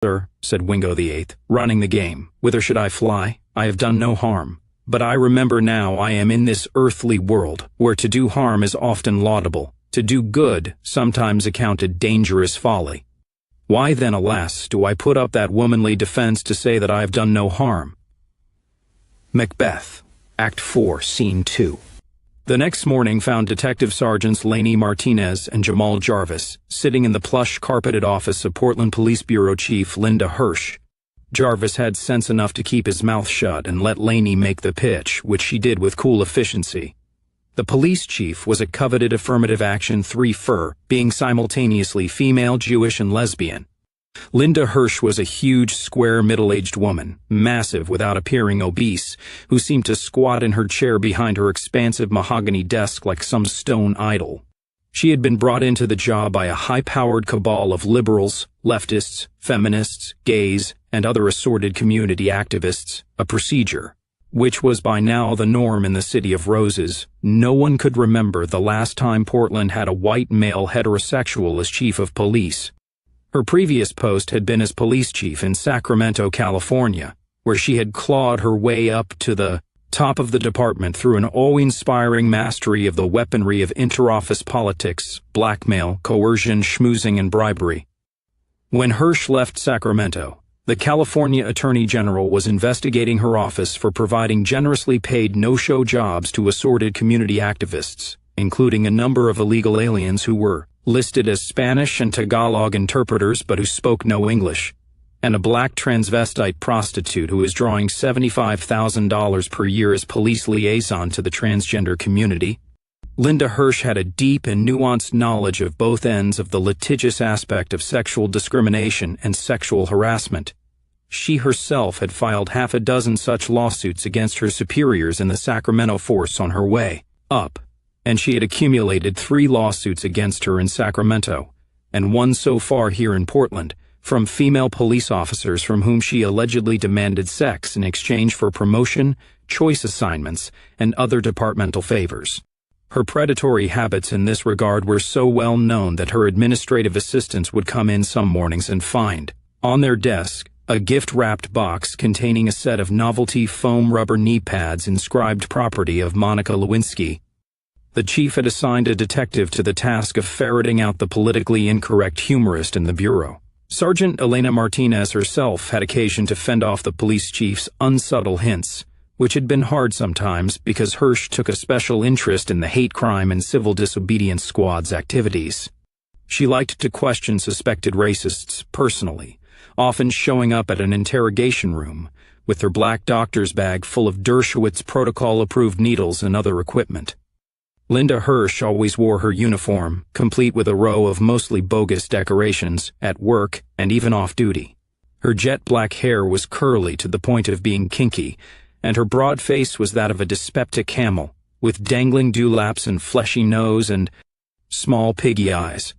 "Sir," said Wingo the Eighth, running the game, "whither should I fly? I have done no harm. But I remember now I am in this earthly world, where to do harm is often laudable, to do good sometimes accounted dangerous folly. Why then, alas, do I put up that womanly defense to say that I have done no harm?" Macbeth, Act 4, Scene 2. The next morning found Detective Sergeants Lainie Martinez and Jamal Jarvis sitting in the plush-carpeted office of Portland Police Bureau Chief Linda Hirsch. Jarvis had sense enough to keep his mouth shut and let Lainie make the pitch, which she did with cool efficiency. The police chief was a coveted affirmative action 3-fer, being simultaneously female, Jewish, and lesbian. Linda Hirsch was a huge, square, middle-aged woman, massive without appearing obese, who seemed to squat in her chair behind her expansive mahogany desk like some stone idol. She had been brought into the job by a high-powered cabal of liberals, leftists, feminists, gays, and other assorted community activists, a procedure, which was by now the norm in the City of Roses. No one could remember the last time Portland had a white male heterosexual as chief of police. Her previous post had been as police chief in Sacramento, California, where she had clawed her way up to the top of the department through an awe-inspiring mastery of the weaponry of interoffice politics, blackmail, coercion, schmoozing, and bribery. When Hirsch left Sacramento, the California Attorney General was investigating her office for providing generously paid no-show jobs to assorted community activists, including a number of illegal aliens who were listed as Spanish and Tagalog interpreters but who spoke no English, and a black transvestite prostitute who is drawing $75,000 per year as police liaison to the transgender community. Linda Hirsch had a deep and nuanced knowledge of both ends of the litigious aspect of sexual discrimination and sexual harassment. She herself had filed half a dozen such lawsuits against her superiors in the Sacramento force on her way up, and she had accumulated 3 lawsuits against her in Sacramento, and 1 so far here in Portland, from female police officers from whom she allegedly demanded sex in exchange for promotion, choice assignments, and other departmental favors. Her predatory habits in this regard were so well known that her administrative assistants would come in some mornings and find, on their desk, a gift-wrapped box containing a set of novelty foam rubber knee pads inscribed property of Monica Lewinsky. The chief had assigned a detective to the task of ferreting out the politically incorrect humorist in the bureau. Sergeant Lainie Martinez herself had occasion to fend off the police chief's unsubtle hints, which had been hard sometimes because Hirsch took a special interest in the hate crime and civil disobedience squad's activities. She liked to question suspected racists personally, often showing up at an interrogation room with her black doctor's bag full of Dershowitz protocol-approved needles and other equipment. Linda Hirsch always wore her uniform, complete with a row of mostly bogus decorations, at work and even off-duty. Her jet black hair was curly to the point of being kinky, and her broad face was that of a dyspeptic camel, with dangling dewlaps and fleshy nose and small piggy eyes.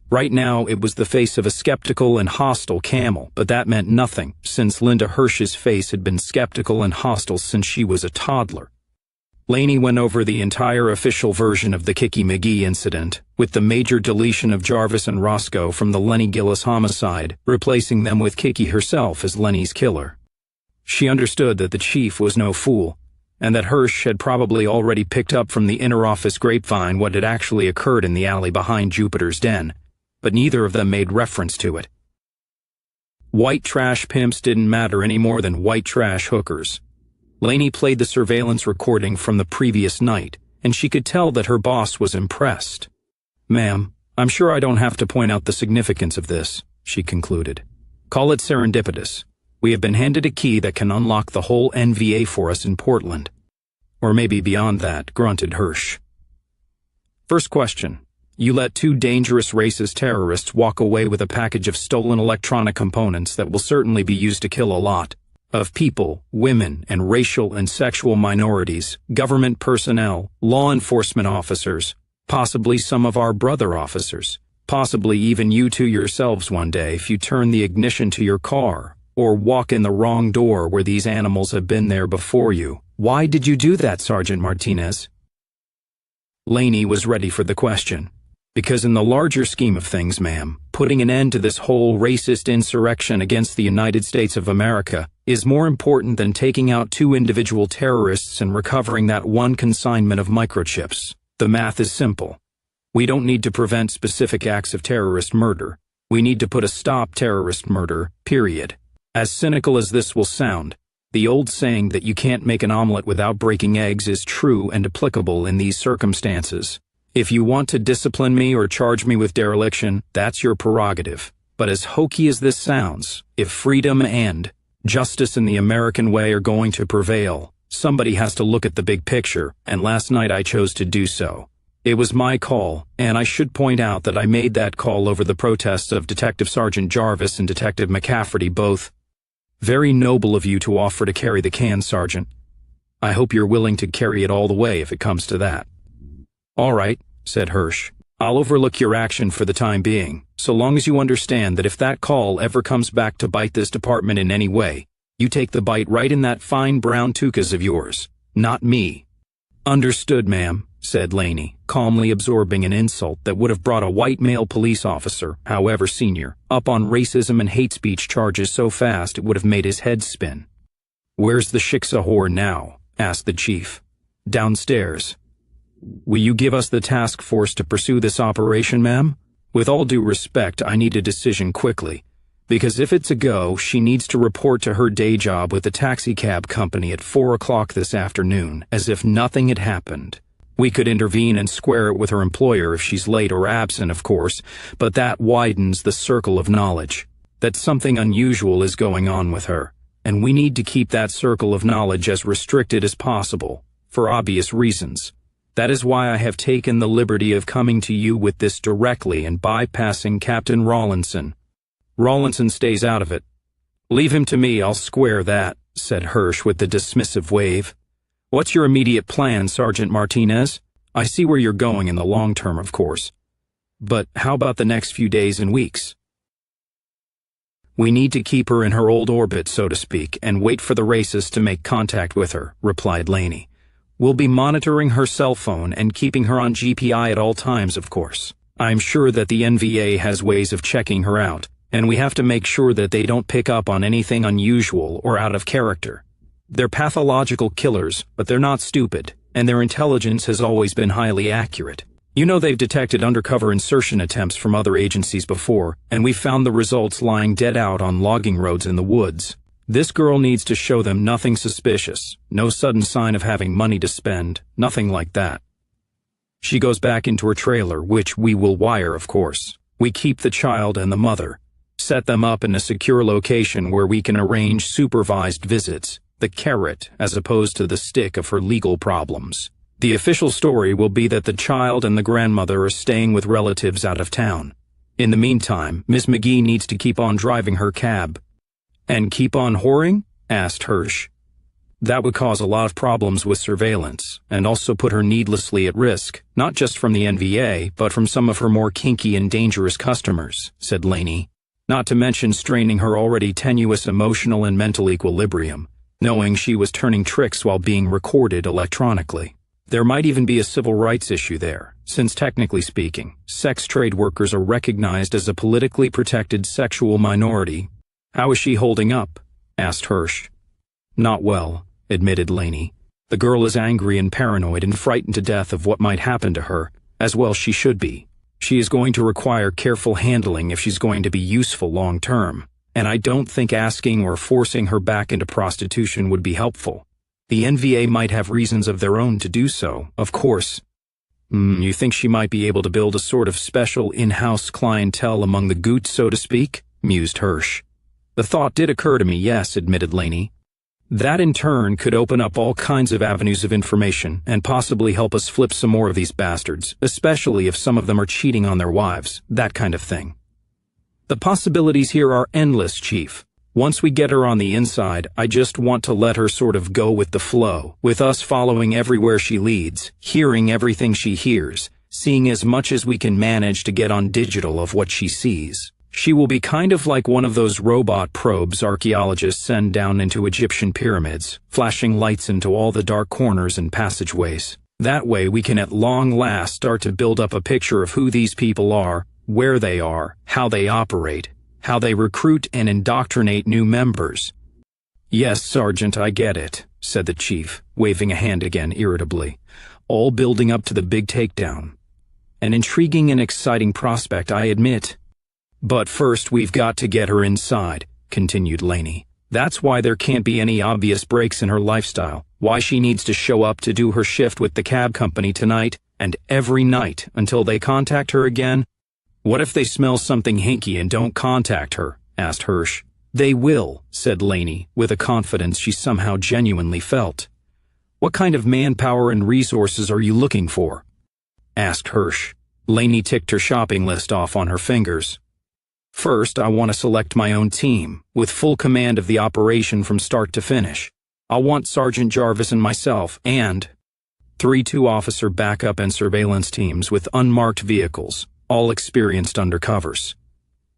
Right now it was the face of a skeptical and hostile camel, but that meant nothing, since Linda Hirsch's face had been skeptical and hostile since she was a toddler. Lainie went over the entire official version of the Kicky McGee incident, with the major deletion of Jarvis and Roscoe from the Lenny Gillis homicide, replacing them with Kicky herself as Lenny's killer. She understood that the chief was no fool, and that Hirsch had probably already picked up from the inter-office grapevine what had actually occurred in the alley behind Jupiter's den, but neither of them made reference to it. White trash pimps didn't matter any more than white trash hookers. Lainie played the surveillance recording from the previous night, and she could tell that her boss was impressed. "Ma'am, I'm sure I don't have to point out the significance of this," she concluded. "Call it serendipitous. We have been handed a key that can unlock the whole NVA for us in Portland. Or maybe beyond that," grunted Hirsch. "First question. You let 2 dangerous racist terrorists walk away with a package of stolen electronic components that will certainly be used to kill a lot of people, women, and racial and sexual minorities, government personnel, law enforcement officers, possibly some of our brother officers, possibly even you 2 yourselves one day if you turn the ignition to your car, or walk in the wrong door where these animals have been there before you. Why did you do that, Sergeant Martinez?" Lainie was ready for the question. "Because in the larger scheme of things, ma'am, putting an end to this whole racist insurrection against the United States of America is more important than taking out 2 individual terrorists and recovering that 1 consignment of microchips. The math is simple. We don't need to prevent specific acts of terrorist murder. We need to put a stop terrorist murder, period. As cynical as this will sound, the old saying that you can't make an omelet without breaking eggs is true and applicable in these circumstances. If you want to discipline me or charge me with dereliction, that's your prerogative. But as hokey as this sounds, if freedom and justice in the American way are going to prevail, somebody has to look at the big picture, and last night I chose to do so. It was my call, and I should point out that I made that call over the protests of Detective Sergeant Jarvis and Detective McCafferty both. Very noble of you to offer to carry the can, Sergeant. I hope you're willing to carry it all the way if it comes to that. All right, said Hirsch. I'll overlook your action for the time being, so long as you understand that if that call ever comes back to bite this department in any way, you take the bite right in that fine brown tukas of yours, not me. Understood, ma'am, said Lainie, calmly absorbing an insult that would have brought a white male police officer, however senior, up on racism and hate speech charges so fast it would have made his head spin. Where's the shiksa whore now? Asked the chief. Downstairs. Will you give us the task force to pursue this operation, ma'am? With all due respect, I need a decision quickly, because if it's a go, she needs to report to her day job with the taxicab company at 4 o'clock this afternoon, as if nothing had happened. We could intervene and square it with her employer if she's late or absent, of course, but that widens the circle of knowledge, that something unusual is going on with her, and we need to keep that circle of knowledge as restricted as possible, for obvious reasons. That is why I have taken the liberty of coming to you with this directly and bypassing Captain Rawlinson. Rawlinson stays out of it. Leave him to me, I'll square that, said Hirsch with a dismissive wave. What's your immediate plan, Sergeant Martinez? I see where you're going in the long term, of course. But how about the next few days and weeks? We need to keep her in her old orbit, so to speak, and wait for the racists to make contact with her, replied Lainie. We'll be monitoring her cell phone and keeping her on GPI at all times, of course. I'm sure that the NVA has ways of checking her out, and we have to make sure that they don't pick up on anything unusual or out of character. They're pathological killers, but they're not stupid, and their intelligence has always been highly accurate. You know they've detected undercover insertion attempts from other agencies before, and we've found the results lying dead out on logging roads in the woods. This girl needs to show them nothing suspicious, no sudden sign of having money to spend, nothing like that. She goes back into her trailer, which we will wire, of course. We keep the child and the mother, set them up in a secure location where we can arrange supervised visits, the carrot as opposed to the stick of her legal problems. The official story will be that the child and the grandmother are staying with relatives out of town. In the meantime, Miss McGee needs to keep on driving her cab. And keep on whoring? Asked Hirsch. That would cause a lot of problems with surveillance, and also put her needlessly at risk, not just from the NVA, but from some of her more kinky and dangerous customers, said Lainie. Not to mention straining her already tenuous emotional and mental equilibrium, knowing she was turning tricks while being recorded electronically. There might even be a civil rights issue there, since technically speaking, sex trade workers are recognized as a politically protected sexual minority. How is she holding up? Asked Hirsch. Not well, admitted Lainie. The girl is angry and paranoid and frightened to death of what might happen to her, as well she should be. She is going to require careful handling if she's going to be useful long term, and I don't think asking or forcing her back into prostitution would be helpful. The NVA might have reasons of their own to do so, of course. You think she might be able to build a sort of special in-house clientele among the goots, so to speak? Mused Hirsch. The thought did occur to me, yes, admitted Lainie. That in turn could open up all kinds of avenues of information and possibly help us flip some more of these bastards, especially if some of them are cheating on their wives, that kind of thing. The possibilities here are endless, Chief. Once we get her on the inside, I just want to let her sort of go with the flow, with us following everywhere she leads, hearing everything she hears, seeing as much as we can manage to get on digital of what she sees. She will be kind of like one of those robot probes archaeologists send down into Egyptian pyramids, flashing lights into all the dark corners and passageways. That way we can at long last start to build up a picture of who these people are, where they are, how they operate, how they recruit and indoctrinate new members. Yes, Sergeant, I get it, said the chief, waving a hand again irritably, all building up to the big takedown. An intriguing and exciting prospect, I admit. But first we've got to get her inside, continued Lainie. That's why there can't be any obvious breaks in her lifestyle, why she needs to show up to do her shift with the cab company tonight and every night until they contact her again. What if they smell something hinky and don't contact her? Asked Hirsch. They will, said Lainie, with a confidence she somehow genuinely felt. What kind of manpower and resources are you looking for? Asked Hirsch. Lainie ticked her shopping list off on her fingers. First, I want to select my own team, with full command of the operation from start to finish. I'll want Sergeant Jarvis and myself, and 3 2-officer backup and surveillance teams with unmarked vehicles, all experienced undercovers.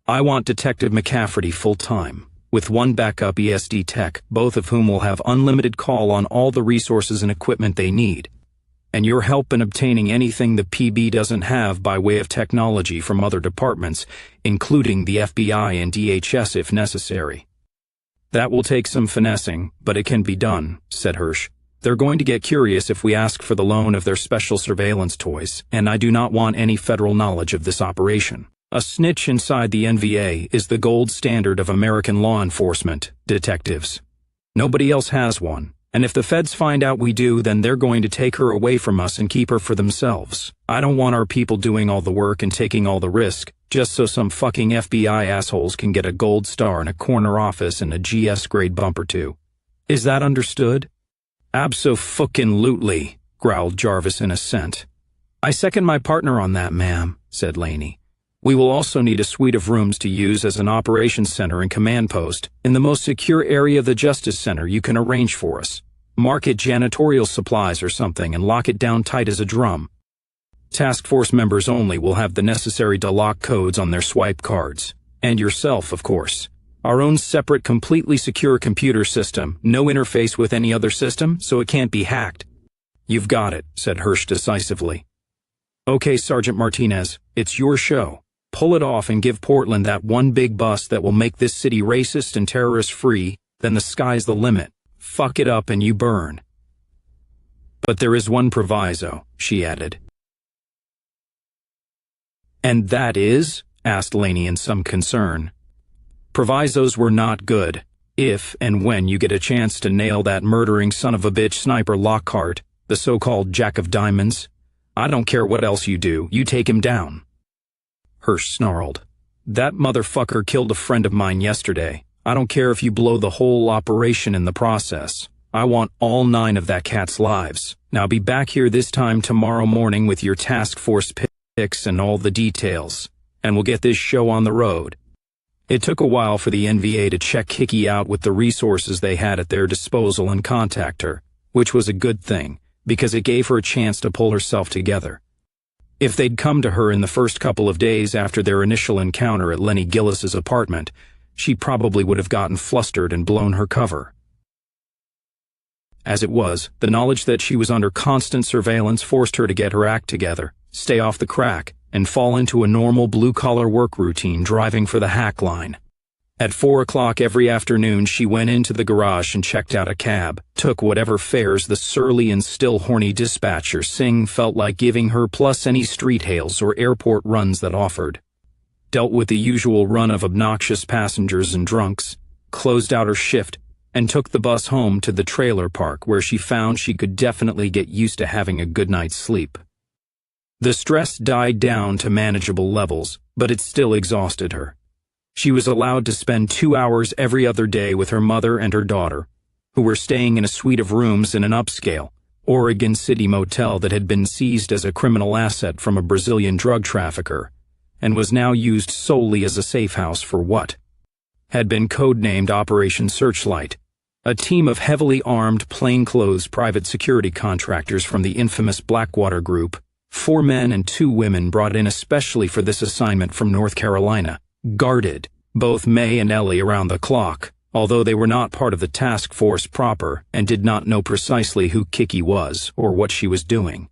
I want Detective McCafferty full-time, with 1 backup ESD tech, both of whom will have unlimited call on all the resources and equipment they need, and your help in obtaining anything the PB doesn't have by way of technology from other departments, including the FBI and DHS if necessary. That will take some finessing, but it can be done, said Hirsch. They're going to get curious if we ask for the loan of their special surveillance toys, and I do not want any federal knowledge of this operation. A snitch inside the NVA is the gold standard of American law enforcement, detectives. Nobody else has one. And if the feds find out we do, then they're going to take her away from us and keep her for themselves. I don't want our people doing all the work and taking all the risk, just so some fucking FBI assholes can get a gold star in a corner office and a GS-grade bump or two. Is that understood? Abso-fucking-lutely, growled Jarvis in assent. I second my partner on that, ma'am, said Lainie. We will also need a suite of rooms to use as an operations center and command post in the most secure area of the Justice Center you can arrange for us. Mark it janitorial supplies or something and lock it down tight as a drum. Task force members only will have the necessary lock codes on their swipe cards. And yourself, of course. Our own separate, completely secure computer system, no interface with any other system, so it can't be hacked. You've got it, said Hirsch decisively. Okay, Sergeant Martinez, it's your show. Pull it off and give Portland that one big bust that will make this city racist and terrorist-free, then the sky's the limit. Fuck it up and you burn. But there is one proviso, she added. And that is? Asked Lainie in some concern. Provisos were not good. If and when you get a chance to nail that murdering son of a bitch sniper Lockhart, the so-called Jack of Diamonds, I don't care what else you do, you take him down. Hirsch snarled. That motherfucker killed a friend of mine yesterday. I don't care if you blow the whole operation in the process. I want all 9 of that cat's lives. Now be back here this time tomorrow morning with your task force pics and all the details, and we'll get this show on the road. It took a while for the NVA to check Kicky out with the resources they had at their disposal and contact her, which was a good thing, because it gave her a chance to pull herself together. If they'd come to her in the first couple of days after their initial encounter at Lenny Gillis's apartment, she probably would have gotten flustered and blown her cover. As it was, the knowledge that she was under constant surveillance forced her to get her act together, stay off the crack, and fall into a normal blue-collar work routine driving for the hack line. At 4 o'clock every afternoon she went into the garage and checked out a cab, took whatever fares the surly and still horny dispatcher Singh felt like giving her plus any street hails or airport runs that offered, dealt with the usual run of obnoxious passengers and drunks, closed out her shift, and took the bus home to the trailer park where she found she could definitely get used to having a good night's sleep. The stress died down to manageable levels, but it still exhausted her. She was allowed to spend 2 hours every other day with her mother and her daughter, who were staying in a suite of rooms in an upscale, Oregon City motel that had been seized as a criminal asset from a Brazilian drug trafficker, and was now used solely as a safe house for what had been codenamed Operation Searchlight, a team of heavily armed, plainclothes private security contractors from the infamous Blackwater Group, 4 men and 2 women brought in especially for this assignment from North Carolina, guarded both May and Ellie around the clock, although they were not part of the task force proper and did not know precisely who Kicky was or what she was doing.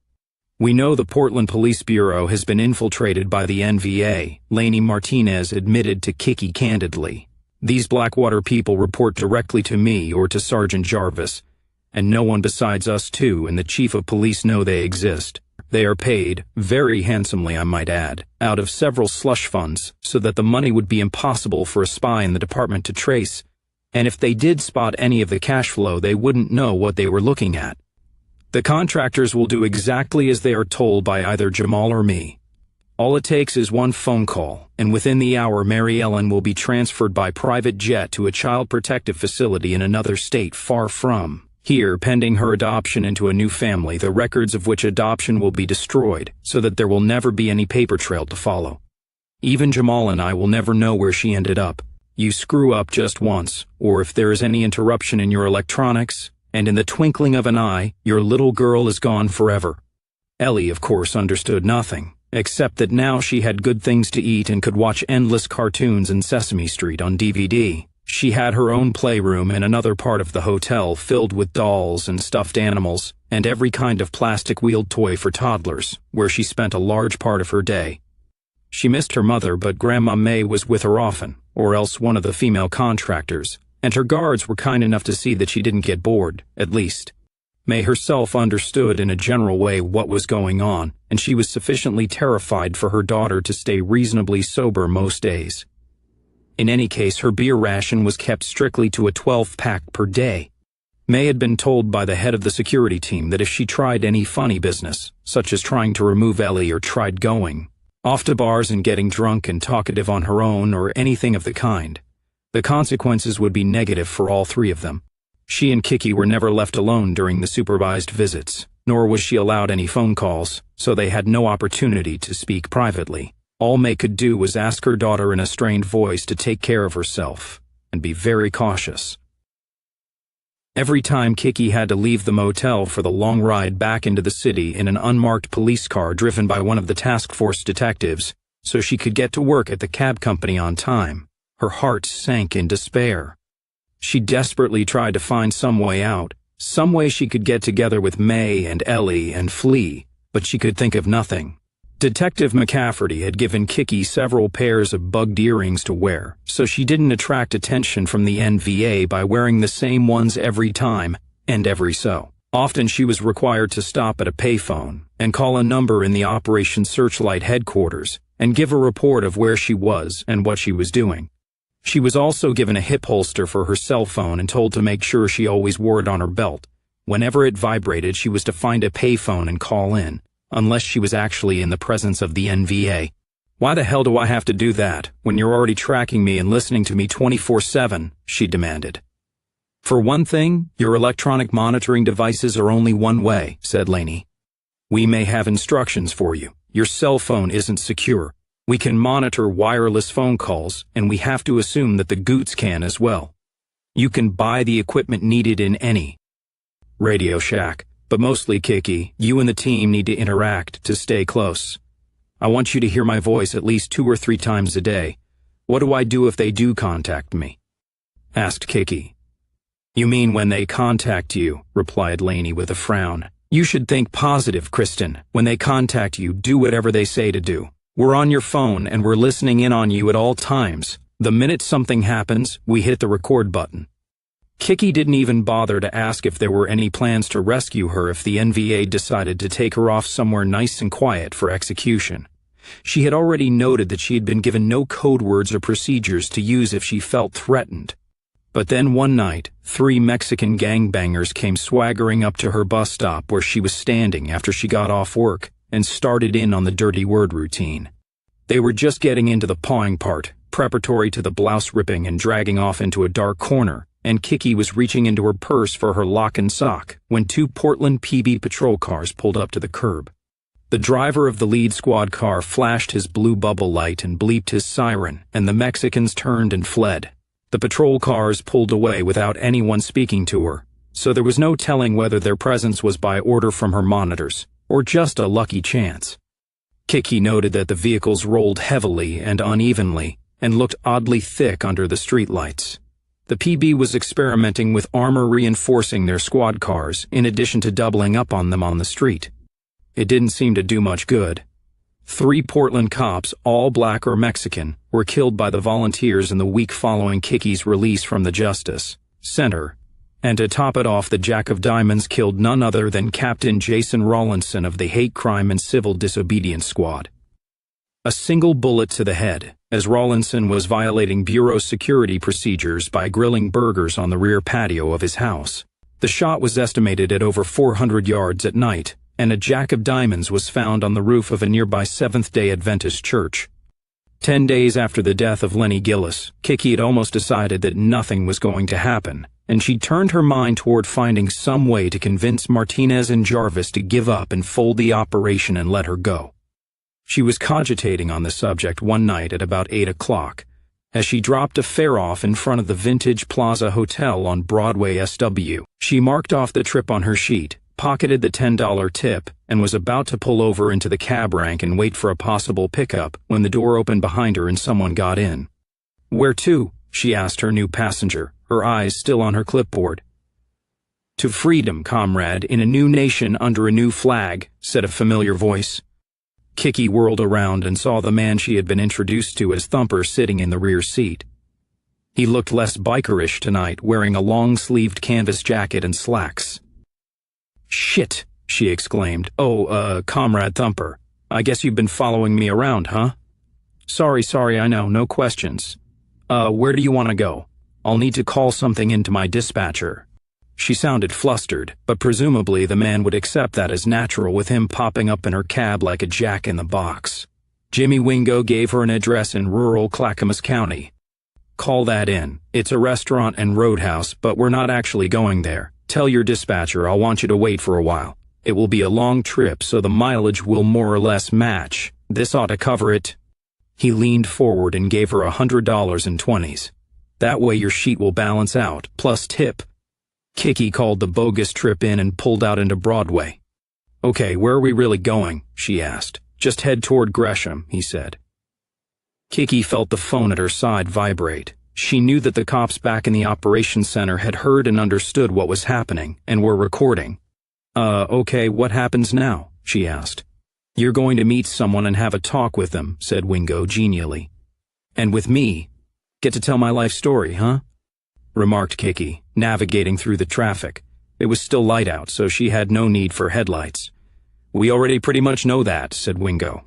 We know the Portland Police Bureau has been infiltrated by the NVA, Lainie Martinez admitted to Kicky candidly. These Blackwater people report directly to me or to Sergeant Jarvis, and no one besides us two and the chief of police know they exist. They are paid, very handsomely I might add, out of several slush funds so that the money would be impossible for a spy in the department to trace, and if they did spot any of the cash flow they wouldn't know what they were looking at. The contractors will do exactly as they are told by either Jamal or me. All it takes is one phone call, and within the hour Mary Ellen will be transferred by private jet to a child protective facility in another state far from here, pending her adoption into a new family, the records of which adoption will be destroyed, so that there will never be any paper trail to follow. Even Jamal and I will never know where she ended up. You screw up just once, or if there is any interruption in your electronics, and in the twinkling of an eye, your little girl is gone forever. Ellie, of course, understood nothing, except that now she had good things to eat and could watch endless cartoons in Sesame Street on DVD. She had her own playroom in another part of the hotel filled with dolls and stuffed animals, and every kind of plastic-wheeled toy for toddlers, where she spent a large part of her day. She missed her mother, but Grandma May was with her often, or else one of the female contractors, and her guards were kind enough to see that she didn't get bored, at least. May herself understood in a general way what was going on, and she was sufficiently terrified for her daughter to stay reasonably sober most days. In any case, her beer ration was kept strictly to a 12-pack per day. May had been told by the head of the security team that if she tried any funny business, such as trying to remove Ellie or tried going off to bars and getting drunk and talkative on her own or anything of the kind, the consequences would be negative for all three of them. She and Kicky were never left alone during the supervised visits, nor was she allowed any phone calls, so they had no opportunity to speak privately. All May could do was ask her daughter in a strained voice to take care of herself and be very cautious. Every time Kicky had to leave the motel for the long ride back into the city in an unmarked police car driven by one of the task force detectives, so she could get to work at the cab company on time, her heart sank in despair. She desperately tried to find some way out, some way she could get together with May and Ellie and flee, but she could think of nothing. Detective McCafferty had given Kicky several pairs of bugged earrings to wear, so she didn't attract attention from the NVA by wearing the same ones every time, and every so often she was required to stop at a payphone and call a number in the Operation Searchlight headquarters and give a report of where she was and what she was doing. She was also given a hip holster for her cell phone and told to make sure she always wore it on her belt. Whenever it vibrated, she was to find a payphone and call in, unless she was actually in the presence of the NVA. "Why the hell do I have to do that, when you're already tracking me and listening to me 24/7, she demanded. "For one thing, your electronic monitoring devices are only one way," said Lainie. "We may have instructions for you. Your cell phone isn't secure. We can monitor wireless phone calls, and we have to assume that the Goots can as well. You can buy the equipment needed in any Radio Shack, but mostly, Kicky, you and the team need to interact to stay close. I want you to hear my voice at least 2 or 3 times a day. What do I do if they do contact me?" asked Kicky. "You mean when they contact you," replied Lainie with a frown. "You should think positive, Kristen. When they contact you, do whatever they say to do. We're on your phone and we're listening in on you at all times. The minute something happens, we hit the record button." Kicky didn't even bother to ask if there were any plans to rescue her if the NVA decided to take her off somewhere nice and quiet for execution. She had already noted that she had been given no code words or procedures to use if she felt threatened. But then one night, 3 Mexican gangbangers came swaggering up to her bus stop where she was standing after she got off work and started in on the dirty word routine. They were just getting into the pawing part, preparatory to the blouse ripping and dragging off into a dark corner, and Kicky was reaching into her purse for her lock and sock when 2 Portland PB patrol cars pulled up to the curb. The driver of the lead squad car flashed his blue bubble light and bleeped his siren, and the Mexicans turned and fled. The patrol cars pulled away without anyone speaking to her, so there was no telling whether their presence was by order from her monitors, or just a lucky chance. Kicky noted that the vehicles rolled heavily and unevenly, and looked oddly thick under the streetlights. The PB was experimenting with armor reinforcing their squad cars, in addition to doubling up on them on the street. It didn't seem to do much good. 3 Portland cops, all black or Mexican, were killed by the volunteers in the week following Kicky's release from the Justice Center. And to top it off, the Jack of Diamonds killed none other than Captain Jason Rawlinson of the Hate Crime and Civil Disobedience Squad. A single bullet to the head, as Rawlinson was violating Bureau security procedures by grilling burgers on the rear patio of his house. The shot was estimated at over 400 yards at night, and a Jack of Diamonds was found on the roof of a nearby Seventh-day Adventist church. 10 days after the death of Lenny Gillis, Kicky had almost decided that nothing was going to happen, and she turned her mind toward finding some way to convince Martinez and Jarvis to give up and fold the operation and let her go. She was cogitating on the subject one night at about 8 o'clock, as she dropped a fare off in front of the Vintage Plaza Hotel on Broadway SW. She marked off the trip on her sheet, pocketed the $10 tip, and was about to pull over into the cab rank and wait for a possible pickup when the door opened behind her and someone got in. "Where to?" she asked her new passenger, her eyes still on her clipboard. "To freedom, comrade, in a new nation under a new flag," said a familiar voice. Kicky whirled around and saw the man she had been introduced to as Thumper sitting in the rear seat. He looked less bikerish tonight, wearing a long-sleeved canvas jacket and slacks. "Shit," she exclaimed. "Oh, Comrade Thumper. I guess you've been following me around, huh?" Sorry, I know, no questions. Where do you want to go? I'll need to call something into my dispatcher." She sounded flustered, but presumably the man would accept that as natural with him popping up in her cab like a jack-in-the-box. Jimmy Wingo gave her an address in rural Clackamas County. "Call that in. It's a restaurant and roadhouse, but we're not actually going there. Tell your dispatcher I'll want you to wait for a while. It will be a long trip, so the mileage will more or less match. This ought to cover it." He leaned forward and gave her $100 in 20s. "That way your sheet will balance out, plus tip." Kicky called the bogus trip in and pulled out into Broadway. "Okay, where are we really going?" she asked. "Just head toward Gresham," he said. Kicky felt the phone at her side vibrate. She knew that the cops back in the operations center had heard and understood what was happening, and were recording. Okay, what happens now?" she asked. "You're going to meet someone and have a talk with them," said Wingo genially. "And with me? Get to tell my life story, huh?" remarked Kicky, navigating through the traffic. It was still light out, so she had no need for headlights. "We already pretty much know that," said Wingo.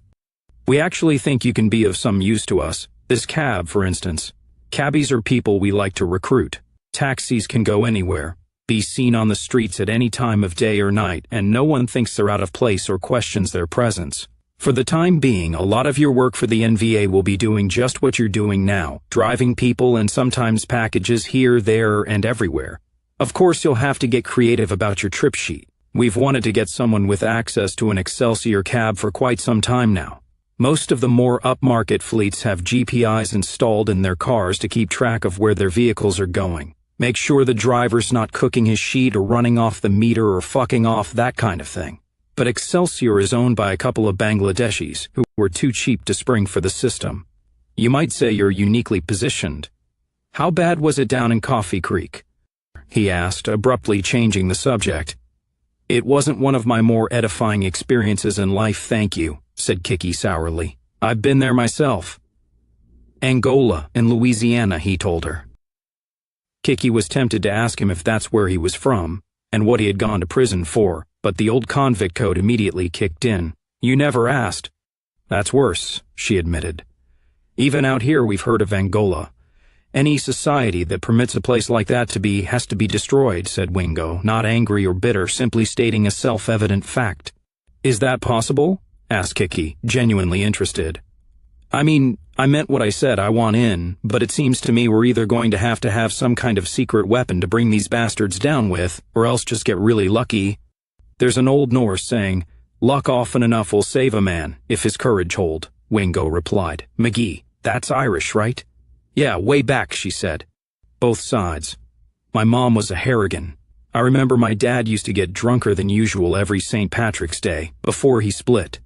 "We actually think you can be of some use to us. This cab, for instance. Cabbies are people we like to recruit. Taxis can go anywhere, be seen on the streets at any time of day or night, and no one thinks they're out of place or questions their presence. For the time being, a lot of your work for the NVA will be doing just what you're doing now, driving people and sometimes packages here, there, and everywhere. Of course, you'll have to get creative about your trip sheet. We've wanted to get someone with access to an Excelsior cab for quite some time now. Most of the more upmarket fleets have GPIs installed in their cars to keep track of where their vehicles are going. Make sure the driver's not cooking his sheet or running off the meter or fucking off, that kind of thing. But Excelsior is owned by a couple of Bangladeshis who were too cheap to spring for the system. You might say you're uniquely positioned. How bad was it down in Coffee Creek?" he asked, abruptly changing the subject. "It wasn't one of my more edifying experiences in life, thank you," said Kicky sourly. "I've been there myself." "Angola and Louisiana," he told her. Kicky was tempted to ask him if that's where he was from, and what he had gone to prison for, but the old convict code immediately kicked in. "You never asked." "That's worse," she admitted. "Even out here we've heard of Angola. Any society that permits a place like that to be has to be destroyed," said Wingo, not angry or bitter, simply stating a self-evident fact. "Is that possible?" asked Kicky, genuinely interested. I meant what I said, I want in, but it seems to me we're either going to have some kind of secret weapon to bring these bastards down with, or else just get really lucky. There's an old Norse saying, 'Luck often enough will save a man, if his courage hold,'" Wingo replied. "McGee, that's Irish, right?" "Yeah, way back," she said. "Both sides. My mom was a Harrigan. I remember my dad used to get drunker than usual every St. Patrick's Day, before he split.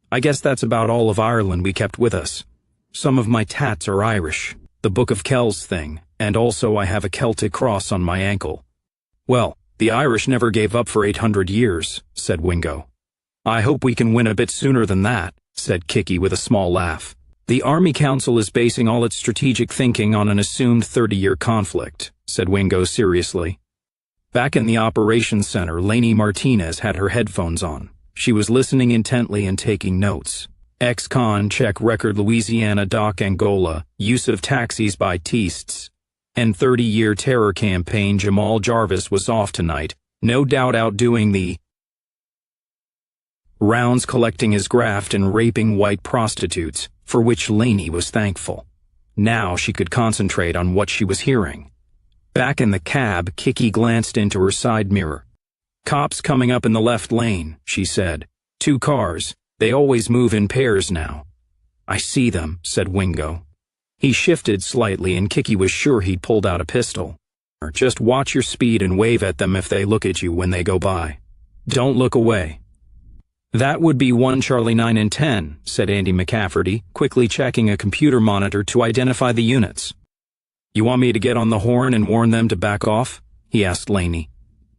I guess that's about all of Ireland we kept with us. Some of my tats are Irish, the Book of Kells thing, and also I have a Celtic cross on my ankle." "Well, the Irish never gave up for 800 years, said Wingo. I hope we can win a bit sooner than that, said Kicky with a small laugh. The Army Council is basing all its strategic thinking on an assumed 30-year conflict, said Wingo seriously. Back in the operations center, Lainie Martinez had her headphones on. She was listening intently and taking notes. Ex-con check record Louisiana Doc Angola, use of taxis by Teasts. And 30-year terror campaign Jamal Jarvis was off tonight, no doubt outdoing the rounds collecting his graft and raping white prostitutes, for which Lainie was thankful. Now she could concentrate on what she was hearing. Back in the cab, Kicky glanced into her side mirror. Cops coming up in the left lane, she said. 2 cars. They always move in pairs now. I see them, said Wingo. He shifted slightly and Kicky was sure he'd pulled out a pistol. Just watch your speed and wave at them if they look at you when they go by. Don't look away. That would be 1 Charlie 9 and 10, said Andy McCafferty, quickly checking a computer monitor to identify the units. You want me to get on the horn and warn them to back off? He asked Lainie.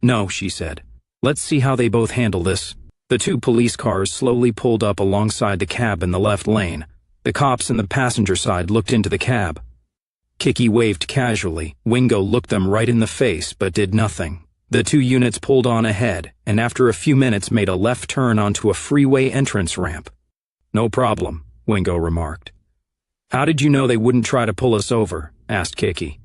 No, she said. Let's see how they both handle this. The 2 police cars slowly pulled up alongside the cab in the left lane. The cops in the passenger side looked into the cab. Kicky waved casually. Wingo looked them right in the face but did nothing. The 2 units pulled on ahead, and after a few minutes made a left turn onto a freeway entrance ramp. No problem, Wingo remarked. How did you know they wouldn't try to pull us over? Asked Kicky.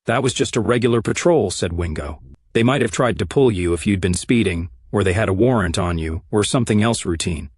That was just a regular patrol, said Wingo. They might have tried to pull you if you'd been speeding, or they had a warrant on you, or something else routine.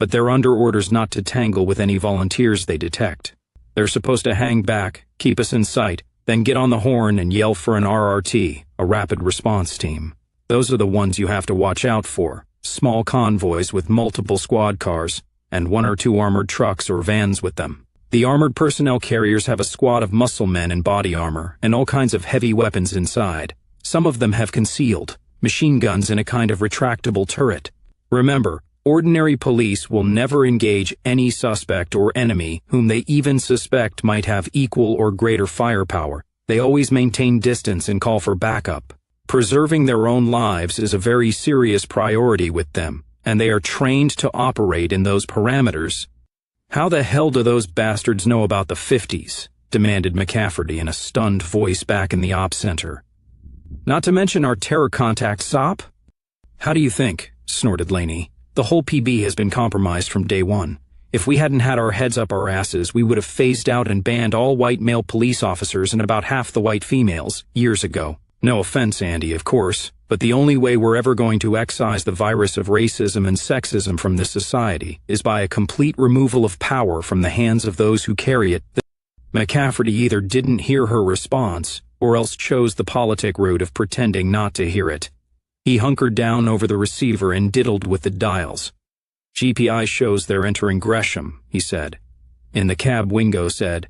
But they're under orders not to tangle with any volunteers they detect. They're supposed to hang back, keep us in sight, then get on the horn and yell for an RRT, a rapid response team. Those are the ones you have to watch out for, small convoys with multiple squad cars, and 1 or 2 armored trucks or vans with them. The armored personnel carriers have a squad of muscle men in body armor and all kinds of heavy weapons inside. Some of them have concealed machine guns in a kind of retractable turret. Remember, ordinary police will never engage any suspect or enemy whom they even suspect might have equal or greater firepower. They always maintain distance and call for backup. Preserving their own lives is a very serious priority with them, and they are trained to operate in those parameters. How the hell do those bastards know about the 50s? Demanded McCafferty in a stunned voice back in the ops center. Not to mention our terror contact SOP? How do you think? Snorted Lainie. The whole PB has been compromised from day one. If we hadn't had our heads up our asses, we would have phased out and banned all white male police officers and about half the white females, years ago. No offense, Andy, of course, but the only way we're ever going to excise the virus of racism and sexism from this society is by a complete removal of power from the hands of those who carry it. McCafferty either didn't hear her response, or else chose the politic route of pretending not to hear it. He hunkered down over the receiver and diddled with the dials. GPI shows they're entering Gresham, he said. In the cab, Wingo said,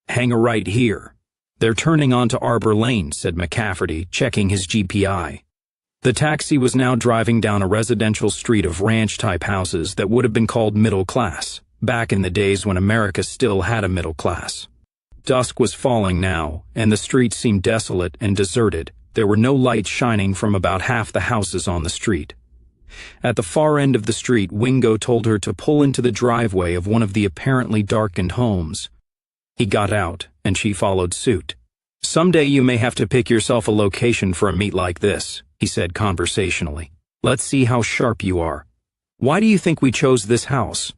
hang a right here. They're turning onto Arbor Lane, said McCafferty, checking his GPI. The taxi was now driving down a residential street of ranch-type houses that would have been called middle class, back in the days when America still had a middle class. Dusk was falling now, and the street seemed desolate and deserted. There were no lights shining from about half the houses on the street. At the far end of the street, Wingo told her to pull into the driveway of one of the apparently darkened homes. He got out, and she followed suit. Someday you may have to pick yourself a location for a meet like this, he said conversationally. Let's see how sharp you are. Why do you think we chose this house?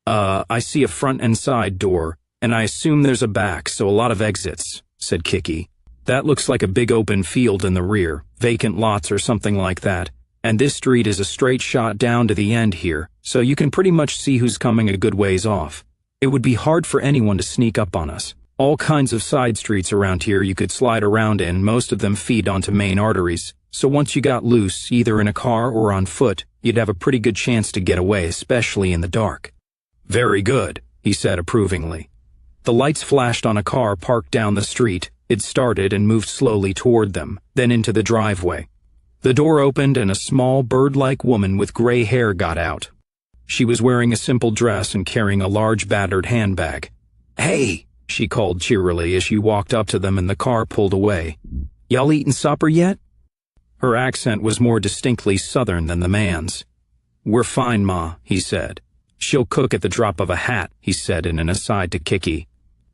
I see a front and side door, and I assume there's a back, so a lot of exits, said Kicky. That looks like a big open field in the rear, vacant lots or something like that, and this street is a straight shot down to the end here, so you can pretty much see who's coming a good ways off. It would be hard for anyone to sneak up on us. All kinds of side streets around here you could slide around in, most of them feed onto main arteries, so once you got loose, either in a car or on foot, you'd have a pretty good chance to get away, especially in the dark. Very good, he said approvingly. The lights flashed on a car parked down the street. It started and moved slowly toward them, then into the driveway. The door opened and a small bird-like woman with gray hair got out. She was wearing a simple dress and carrying a large battered handbag. Hey, she called cheerily as she walked up to them and the car pulled away. Y'all eatin' supper yet? Her accent was more distinctly southern than the man's. "We're fine, Ma," he said. "She'll cook at the drop of a hat," he said in an aside to Kicky.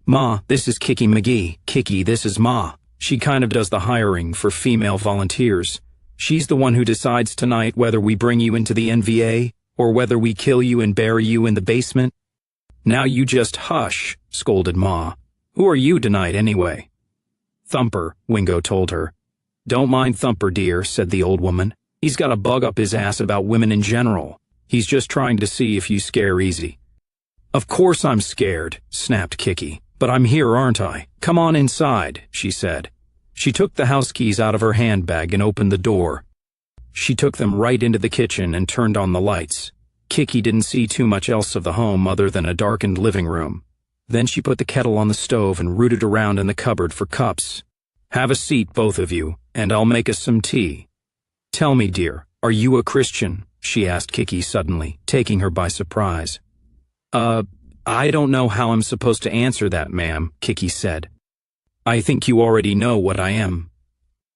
"Ma, this is Kicky McGee. Kicky, this is Ma. She kind of does the hiring for female volunteers. She's the one who decides tonight whether we bring you into the NVA or whether we kill you and bury you in the basement." "Now you just hush," scolded Ma. "Who are you tonight, anyway?" "Thumper," Wingo told her. "Don't mind Thumper, dear," said the old woman. "He's got a bug up his ass about women in general. He's just trying to see if you scare easy." "Of course I'm scared," snapped Kicky. "But I'm here, aren't I? Come on inside," she said. She took the house keys out of her handbag and opened the door. She took them right into the kitchen and turned on the lights. Kicky didn't see too much else of the home other than a darkened living room. Then she put the kettle on the stove and rooted around in the cupboard for cups. "Have a seat, both of you, and I'll make us some tea. Tell me, dear, are you a Christian?" she asked Kicky suddenly, taking her by surprise. I don't know how I'm supposed to answer that, ma'am," Kicky said. "I think you already know what I am."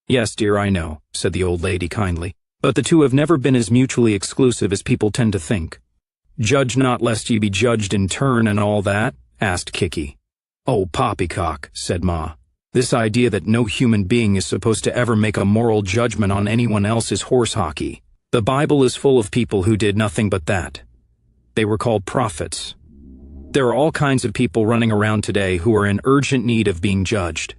"Yes, dear, I know," said the old lady kindly. "But the two have never been as mutually exclusive as people tend to think." "Judge not lest ye be judged in turn and all that?" asked Kicky. "Oh, poppycock," said Ma. "This idea that no human being is supposed to ever make a moral judgment on anyone else is horse hockey. The Bible is full of people who did nothing but that. They were called prophets. There are all kinds of people running around today who are in urgent need of being judged.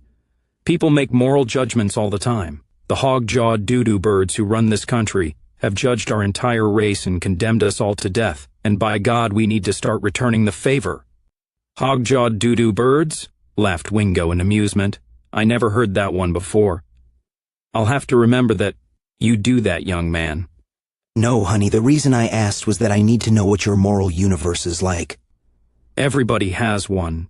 People make moral judgments all the time. The hog-jawed doo-doo birds who run this country have judged our entire race and condemned us all to death, and by God we need to start returning the favor." "Hog-jawed doo-doo birds?" laughed Wingo in amusement. "I never heard that one before. I'll have to remember that. You do that, young man." "No, honey, the reason I asked was that I need to know what your moral universe is like." "Everybody has one."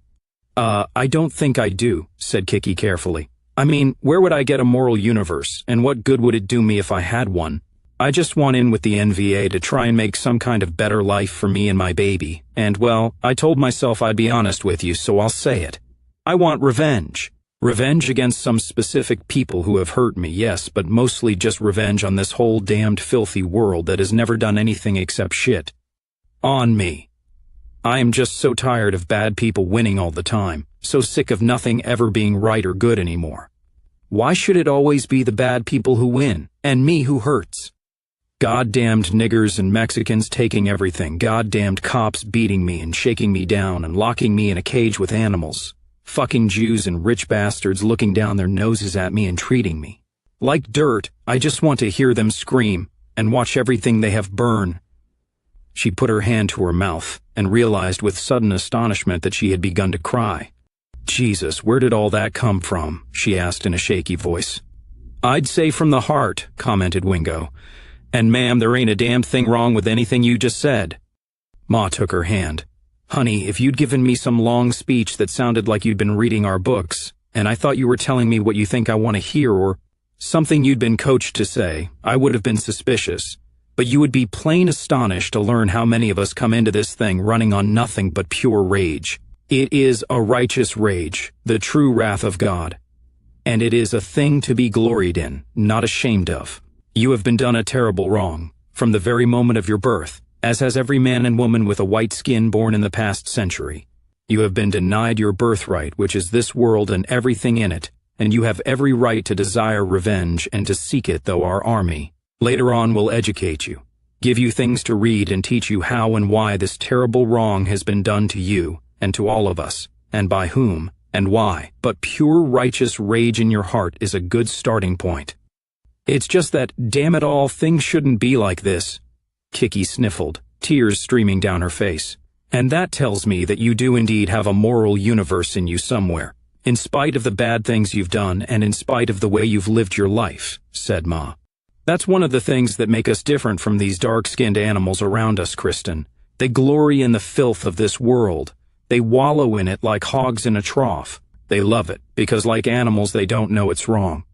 I don't think I do," said Kicky carefully. "I mean, where would I get a moral universe, and what good would it do me if I had one? I just want in with the NVA to try and make some kind of better life for me and my baby, and, well, I told myself I'd be honest with you, so I'll say it. I want revenge. Revenge against some specific people who have hurt me, yes, but mostly just revenge on this whole damned filthy world that has never done anything except shit. On me. I am just so tired of bad people winning all the time, so sick of nothing ever being right or good anymore. Why should it always be the bad people who win, and me who hurts? Goddamned niggers and Mexicans taking everything, goddamned cops beating me and shaking me down and locking me in a cage with animals, fucking Jews and rich bastards looking down their noses at me and treating me like dirt. I just want to hear them scream and watch everything they have burn." She put her hand to her mouth and realized with sudden astonishment that she had begun to cry. "Jesus, where did all that come from?" she asked in a shaky voice. "I'd say from the heart," commented Wingo. "And ma'am, there ain't a damn thing wrong with anything you just said." Ma took her hand. "Honey, if you'd given me some long speech that sounded like you'd been reading our books, and I thought you were telling me what you think I want to hear or something you'd been coached to say, I would have been suspicious. But you would be plain astonished to learn how many of us come into this thing running on nothing but pure rage. It is a righteous rage, the true wrath of God. And it is a thing to be gloried in, not ashamed of. You have been done a terrible wrong, from the very moment of your birth, as has every man and woman with a white skin born in the past century. You have been denied your birthright, which is this world and everything in it, and you have every right to desire revenge and to seek it, though our army later on will educate you, give you things to read and teach you how and why this terrible wrong has been done to you and to all of us, and by whom and why. But pure righteous rage in your heart is a good starting point. It's just that, damn it all, things shouldn't be like this." Kicky sniffled, tears streaming down her face. "And that tells me that you do indeed have a moral universe in you somewhere, in spite of the bad things you've done and in spite of the way you've lived your life," said Ma. "That's one of the things that make us different from these dark-skinned animals around us, Kristen. They glory in the filth of this world. They wallow in it like hogs in a trough. They love it, because like animals they don't know it's wrong.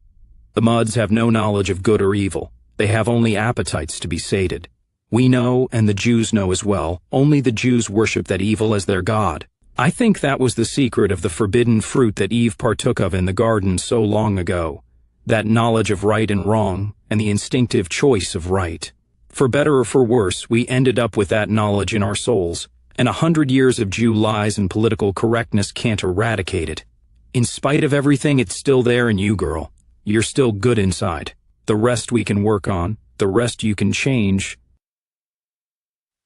The muds have no knowledge of good or evil. They have only appetites to be sated. We know, and the Jews know as well, only the Jews worship that evil as their god. I think that was the secret of the forbidden fruit that Eve partook of in the garden so long ago. That knowledge of right and wrong, and the instinctive choice of right. For better or for worse, we ended up with that knowledge in our souls, and 100 years of Jew lies and political correctness can't eradicate it. In spite of everything, it's still there in you, girl. You're still good inside. The rest we can work on, the rest you can change.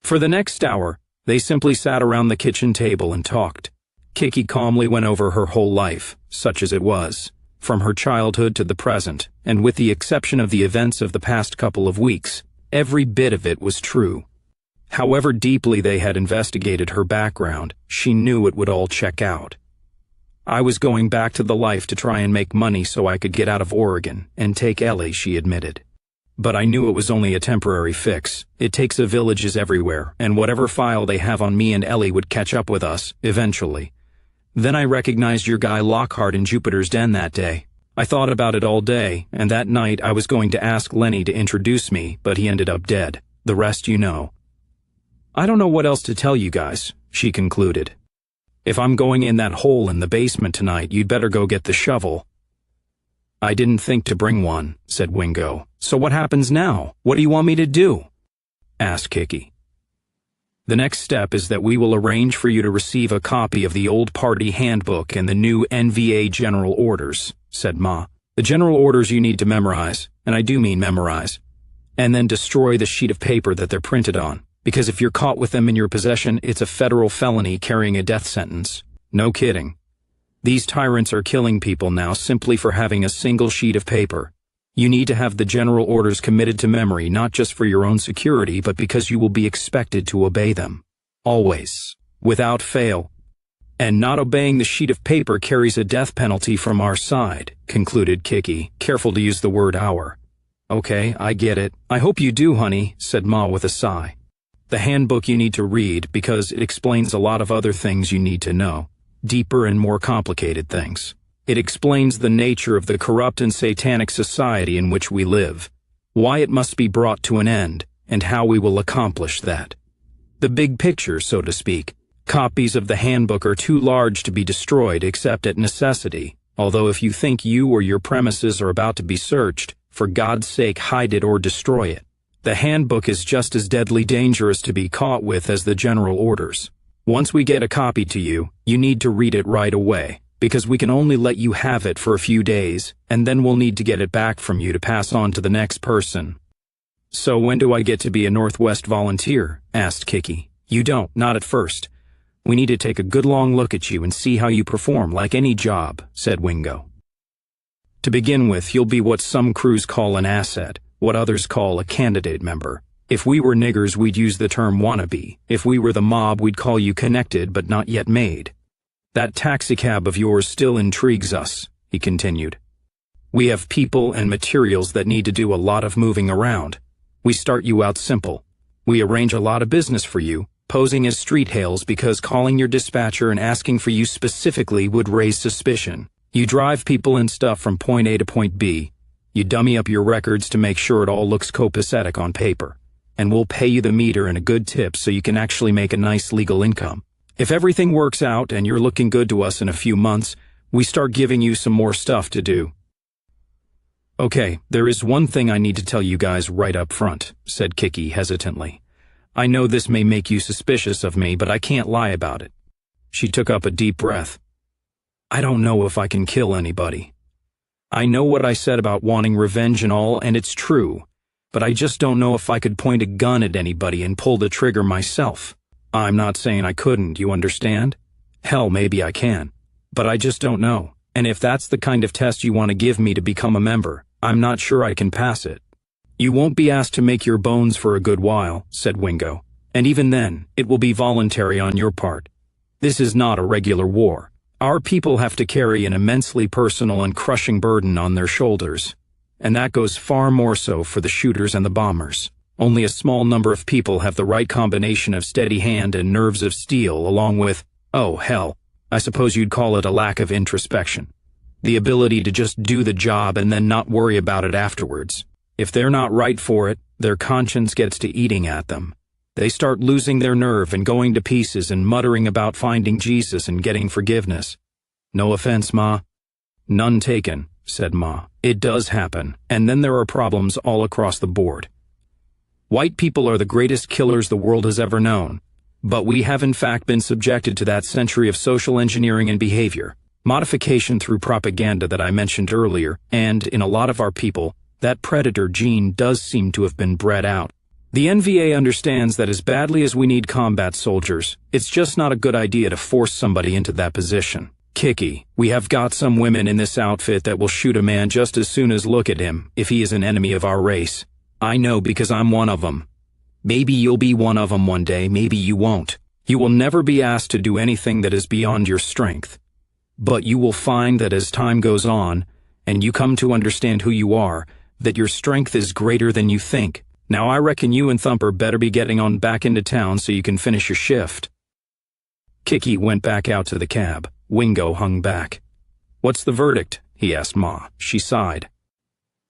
For the next hour, they simply sat around the kitchen table and talked. Kicky calmly went over her whole life, such as it was, from her childhood to the present, and with the exception of the events of the past couple of weeks, every bit of it was true. However deeply they had investigated her background, she knew it would all check out. I was going back to the life to try and make money so I could get out of Oregon and take Ellie, she admitted. But I knew it was only a temporary fix. It takes villages everywhere, and whatever file they have on me and Ellie would catch up with us, eventually. Then I recognized your guy Lockhart in Jupiter's Den that day. I thought about it all day, and that night I was going to ask Lenny to introduce me, but he ended up dead. The rest you know. I don't know what else to tell you guys, she concluded. If I'm going in that hole in the basement tonight, you'd better go get the shovel. I didn't think to bring one, said Wingo. So what happens now? What do you want me to do? Asked Kicky. The next step is that we will arrange for you to receive a copy of the old party handbook and the new NVA general orders, said Ma. The general orders you need to memorize, and I do mean memorize, and then destroy the sheet of paper that they're printed on, because if you're caught with them in your possession, it's a federal felony carrying a death sentence. No kidding. These tyrants are killing people now simply for having a single sheet of paper. You need to have the general orders committed to memory, not just for your own security, but because you will be expected to obey them. Always. Without fail. And not obeying the sheet of paper carries a death penalty from our side, concluded Kicky, careful to use the word our. Okay, I get it. I hope you do, honey, said Ma with a sigh. The handbook you need to read because it explains a lot of other things you need to know. Deeper and more complicated things. It explains the nature of the corrupt and satanic society in which we live, why it must be brought to an end, and how we will accomplish that. The big picture, so to speak. Copies of the handbook are too large to be destroyed except at necessity, although if you think you or your premises are about to be searched, for God's sake hide it or destroy it. The handbook is just as deadly dangerous to be caught with as the general orders. Once we get a copy to you, you need to read it right away, because we can only let you have it for a few days, and then we'll need to get it back from you to pass on to the next person. So when do I get to be a Northwest volunteer? Asked Kicky. You don't, not at first. We need to take a good long look at you and see how you perform like any job, said Wingo. To begin with, you'll be what some crews call an asset, what others call a candidate member. If we were niggers, we'd use the term wannabe. If we were the mob, we'd call you connected but not yet made. That taxicab of yours still intrigues us, he continued. We have people and materials that need to do a lot of moving around. We start you out simple. We arrange a lot of business for you, posing as street hails because calling your dispatcher and asking for you specifically would raise suspicion. You drive people and stuff from point A to point B. You dummy up your records to make sure it all looks copacetic on paper. And we'll pay you the meter and a good tip so you can actually make a nice legal income. If everything works out and you're looking good to us in a few months, we start giving you some more stuff to do. Okay, there is one thing I need to tell you guys right up front, said Kicky hesitantly. I know this may make you suspicious of me, but I can't lie about it. She took up a deep breath. I don't know if I can kill anybody. I know what I said about wanting revenge and all, and it's true, but I just don't know if I could point a gun at anybody and pull the trigger myself. I'm not saying I couldn't, you understand? Hell, maybe I can. But I just don't know, and if that's the kind of test you want to give me to become a member, I'm not sure I can pass it. You won't be asked to make your bones for a good while, said Wingo, and even then, it will be voluntary on your part. This is not a regular war. Our people have to carry an immensely personal and crushing burden on their shoulders, and that goes far more so for the shooters and the bombers. Only a small number of people have the right combination of steady hand and nerves of steel along with, oh hell, I suppose you'd call it a lack of introspection. The ability to just do the job and then not worry about it afterwards. If they're not right for it, their conscience gets to eating at them. They start losing their nerve and going to pieces and muttering about finding Jesus and getting forgiveness. No offense, Ma. None taken, said Ma. It does happen, and then there are problems all across the board. White people are the greatest killers the world has ever known. But we have in fact been subjected to that century of social engineering and behavior, modification through propaganda that I mentioned earlier, and, in a lot of our people, that predator gene does seem to have been bred out. The NVA understands that as badly as we need combat soldiers, it's just not a good idea to force somebody into that position. Kicky, we have got some women in this outfit that will shoot a man just as soon as look at him if he is an enemy of our race. I know because I'm one of them. Maybe you'll be one of them one day, maybe you won't. You will never be asked to do anything that is beyond your strength. But you will find that as time goes on, and you come to understand who you are, that your strength is greater than you think. Now I reckon you and Thumper better be getting on back into town so you can finish your shift. Kicky went back out to the cab. Wingo hung back. What's the verdict? He asked Ma. She sighed.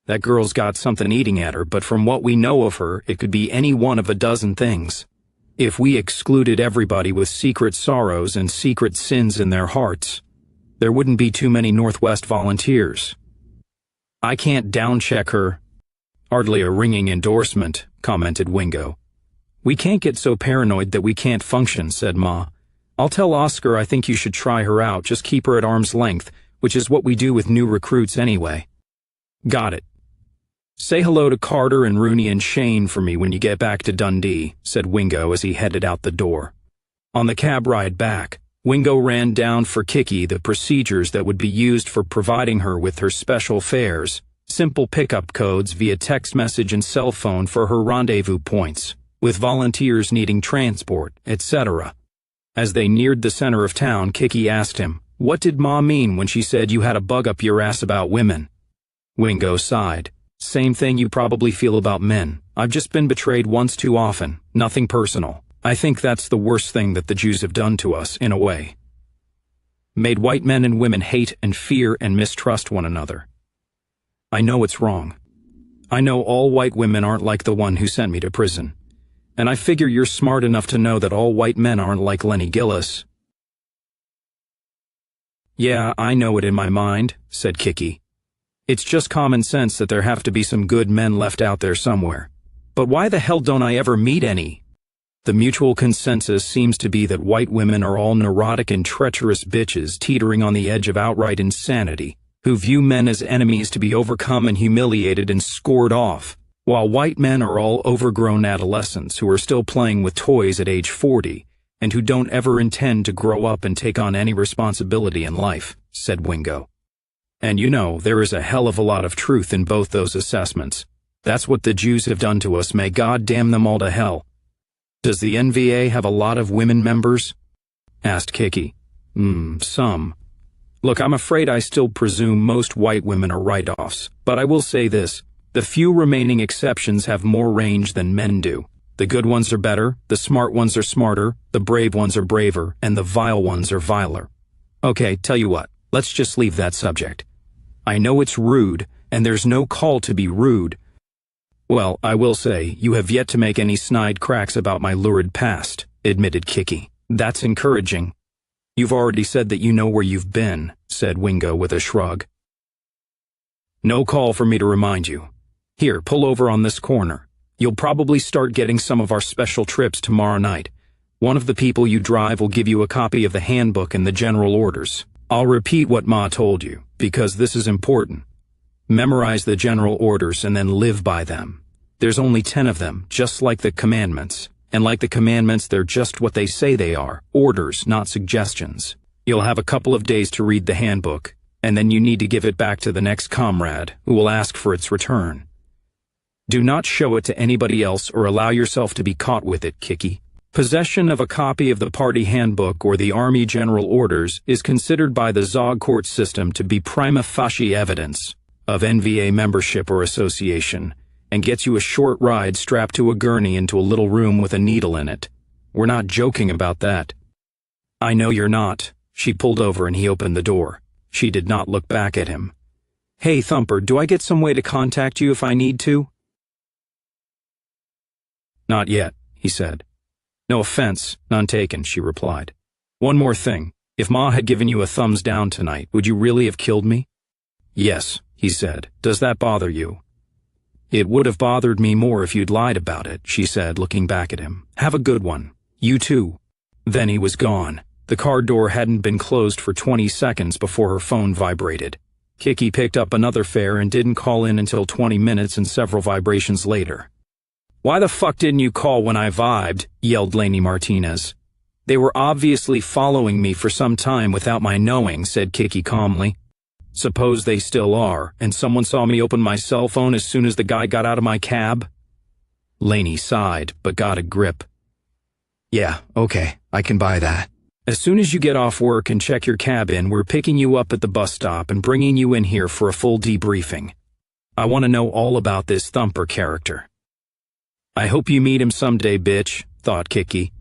That girl's got something eating at her, but from what we know of her, it could be any one of a dozen things. If we excluded everybody with secret sorrows and secret sins in their hearts, there wouldn't be too many Northwest volunteers. I can't downcheck her. Hardly a ringing endorsement, commented Wingo. We can't get so paranoid that we can't function, said Ma. I'll tell Oscar I think you should try her out, just keep her at arm's length, which is what we do with new recruits anyway. Got it. Say hello to Carter and Rooney and Shane for me when you get back to Dundee, said Wingo as he headed out the door. On the cab ride back, Wingo ran down for Kicky the procedures that would be used for providing her with her special fares, simple pickup codes via text message and cell phone for her rendezvous points, with volunteers needing transport, etc. As they neared the center of town, Kicky asked him, "What did Ma mean when she said you had a bug up your ass about women?" Wingo sighed. Same thing you probably feel about men. I've just been betrayed once too often. Nothing personal. I think that's the worst thing that the Jews have done to us, in a way. Made white men and women hate and fear and mistrust one another. I know it's wrong. I know all white women aren't like the one who sent me to prison. And I figure you're smart enough to know that all white men aren't like Lenny Gillis. Yeah, I know it in my mind, said Kicky. It's just common sense that there have to be some good men left out there somewhere. But why the hell don't I ever meet any? The mutual consensus seems to be that white women are all neurotic and treacherous bitches teetering on the edge of outright insanity, who view men as enemies to be overcome and humiliated and scored off, while white men are all overgrown adolescents who are still playing with toys at age 40 and who don't ever intend to grow up and take on any responsibility in life, said Wingo. And you know, there is a hell of a lot of truth in both those assessments. That's what the Jews have done to us, may God damn them all to hell. Does the NVA have a lot of women members? Asked Kicky. Some. Look, I'm afraid I still presume most white women are write-offs, but I will say this, the few remaining exceptions have more range than men do. The good ones are better, the smart ones are smarter, the brave ones are braver, and the vile ones are viler. Okay, tell you what, let's just leave that subject. I know it's rude, and there's no call to be rude. Well, I will say, you have yet to make any snide cracks about my lurid past, admitted Kicky. That's encouraging. You've already said that you know where you've been, said Wingo with a shrug. No call for me to remind you. Here, pull over on this corner. You'll probably start getting some of our special trips tomorrow night. One of the people you drive will give you a copy of the handbook and the general orders. I'll repeat what Ma told you, because this is important. Memorize the general orders and then live by them. There's only 10 of them, just like the commandments. And like the commandments, they're just what they say they are, orders, not suggestions. You'll have a couple of days to read the handbook, and then you need to give it back to the next comrade, who will ask for its return. Do not show it to anybody else or allow yourself to be caught with it, Kicky. Possession of a copy of the party handbook or the Army General Orders is considered by the Zog court system to be prima facie evidence of NVA membership or association, and gets you a short ride strapped to a gurney into a little room with a needle in it. We're not joking about that. I know you're not. She pulled over and he opened the door. She did not look back at him. Hey, Thumper, do I get some way to contact you if I need to? Not yet, he said. No offense, none taken, she replied. One more thing. If Ma had given you a thumbs down tonight, would you really have killed me? Yes, he said. Does that bother you? "It would have bothered me more if you'd lied about it," she said, looking back at him. "Have a good one. You too." Then he was gone. The car door hadn't been closed for 20 seconds before her phone vibrated. Kicky picked up another fare and didn't call in until 20 minutes and several vibrations later. "Why the fuck didn't you call when I vibed?" yelled Lainie Martinez. "They were obviously following me for some time without my knowing," said Kicky calmly. "Suppose they still are, and someone saw me open my cell phone as soon as the guy got out of my cab?" Lainie sighed, but got a grip. "Yeah, okay, I can buy that. "As soon as you get off work and check your cab in, we're picking you up at the bus stop and bringing you in here for a full debriefing. I want to know all about this Thumper character." "I hope you meet him someday, bitch," thought Kicky.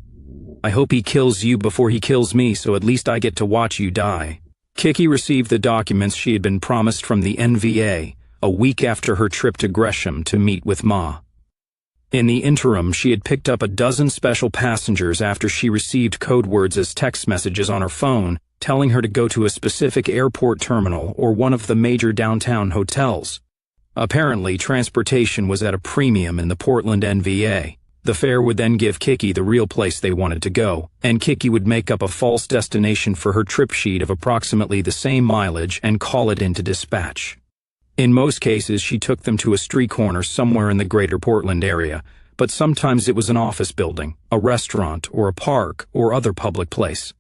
"I hope he kills you before he kills me, so at least I get to watch you die." Kicky received the documents she had been promised from the NVA a week after her trip to Gresham to meet with Ma. In the interim, she had picked up a dozen special passengers after she received code words as text messages on her phone telling her to go to a specific airport terminal or one of the major downtown hotels. Apparently, transportation was at a premium in the Portland NVA. The fare would then give Kicky the real place they wanted to go, and Kicky would make up a false destination for her trip sheet of approximately the same mileage and call it into dispatch. In most cases, she took them to a street corner somewhere in the greater Portland area, but sometimes it was an office building, a restaurant, or a park, or other public place.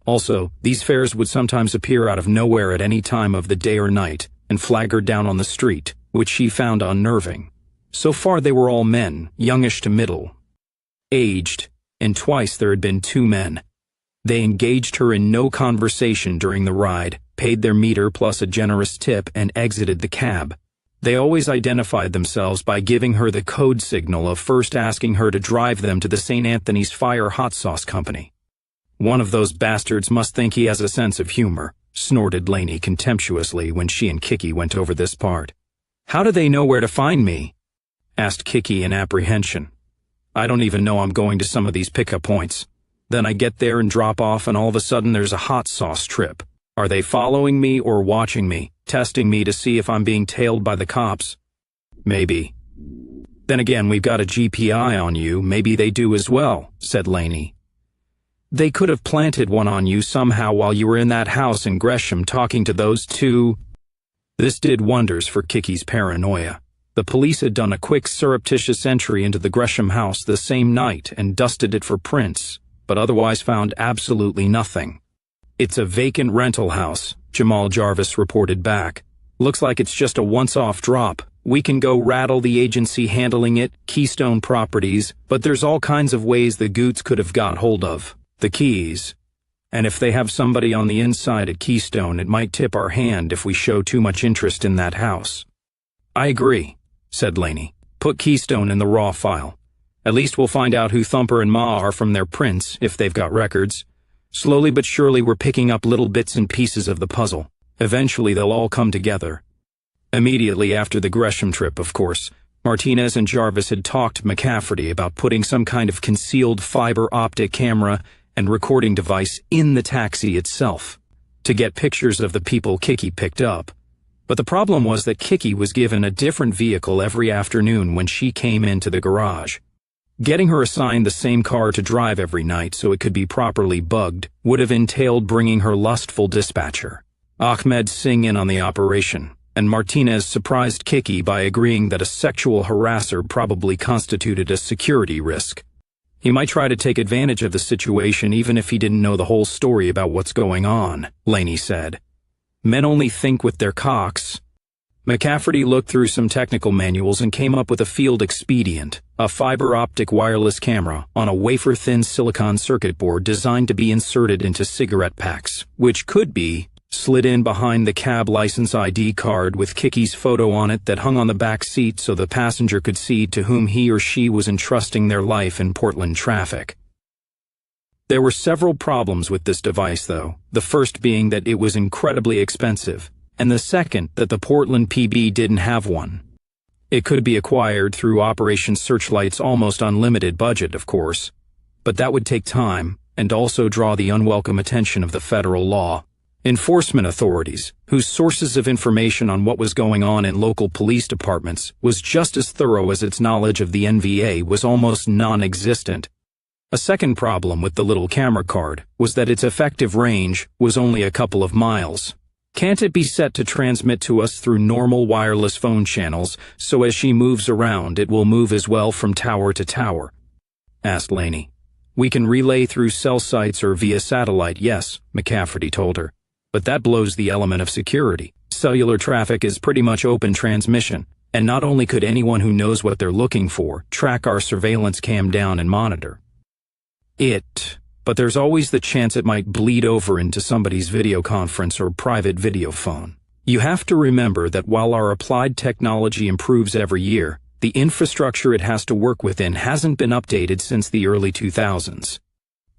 Also, these fares would sometimes appear out of nowhere at any time of the day or night and flag her down on the street, which she found unnerving. So far they were all men, youngish to middle aged, and twice there had been 2 men. They engaged her in no conversation during the ride, paid their meter plus a generous tip, and exited the cab. They always identified themselves by giving her the code signal of first asking her to drive them to the St. Anthony's Fire Hot Sauce Company. "One of those bastards must think he has a sense of humor," snorted Lainie contemptuously when she and Kicky went over this part. "How do they know where to find me?" asked Kicky in apprehension. "I don't even know I'm going to some of these pickup points. Then I get there and drop off and all of a sudden there's a hot sauce trip. Are they following me or watching me, testing me to see if I'm being tailed by the cops? Maybe. Then again, we've got a GPI on you, maybe they do as well," said Lainie. "They could have planted one on you somehow while you were in that house in Gresham talking to those 2. This did wonders for Kicky's paranoia. The police had done a quick surreptitious entry into the Gresham house the same night and dusted it for prints, but otherwise found absolutely nothing. "It's a vacant rental house," Jamal Jarvis reported back. "Looks like it's just a once-off drop. We can go rattle the agency handling it, Keystone Properties, but there's all kinds of ways the Goots could have got hold of the keys. And if they have somebody on the inside at Keystone, it might tip our hand if we show too much interest in that house." "I agree," said Lainie. "Put Keystone in the raw file. At least we'll find out who Thumper and Ma are from their prints, if they've got records. Slowly but surely we're picking up little bits and pieces of the puzzle. Eventually they'll all come together." Immediately after the Gresham trip, of course, Martinez and Jarvis had talked to McCafferty about putting some kind of concealed fiber optic camera and recording device in the taxi itself to get pictures of the people Kicky picked up. But the problem was that Kicky was given a different vehicle every afternoon when she came into the garage. Getting her assigned the same car to drive every night so it could be properly bugged would have entailed bringing her lustful dispatcher, Ahmed Singh, in on the operation, and Martinez surprised Kicky by agreeing that a sexual harasser probably constituted a security risk. He might try to take advantage of the situation even if he didn't know the whole story about what's going on, Lainie said. "Men only think with their cocks." McCafferty looked through some technical manuals and came up with a field expedient, a fiber optic wireless camera on a wafer-thin silicon circuit board designed to be inserted into cigarette packs, which could be slid in behind the cab license ID card with Kicky's photo on it that hung on the back seat so the passenger could see to whom he or she was entrusting their life in Portland traffic. There were several problems with this device, though, the first being that it was incredibly expensive, and the second that the Portland PB didn't have one. It could be acquired through Operation Searchlight's almost unlimited budget, of course, but that would take time and also draw the unwelcome attention of the federal law. Enforcement authorities, whose sources of information on what was going on in local police departments was just as thorough as its knowledge of the NVA, was almost non-existent. A second problem with the little camera card was that its effective range was only a couple of miles. Can't it be set to transmit to us through normal wireless phone channels, so as she moves around it will move as well from tower to tower? Asked Lainie. We can relay through cell sites or via satellite, yes, McCafferty told her. But that blows the element of security. Cellular traffic is pretty much open transmission, and not only could anyone who knows what they're looking for track our surveillance cam down and monitor it, but there's always the chance it might bleed over into somebody's video conference or private video phone. You have to remember that while our applied technology improves every year, the infrastructure it has to work within hasn't been updated since the early 2000s.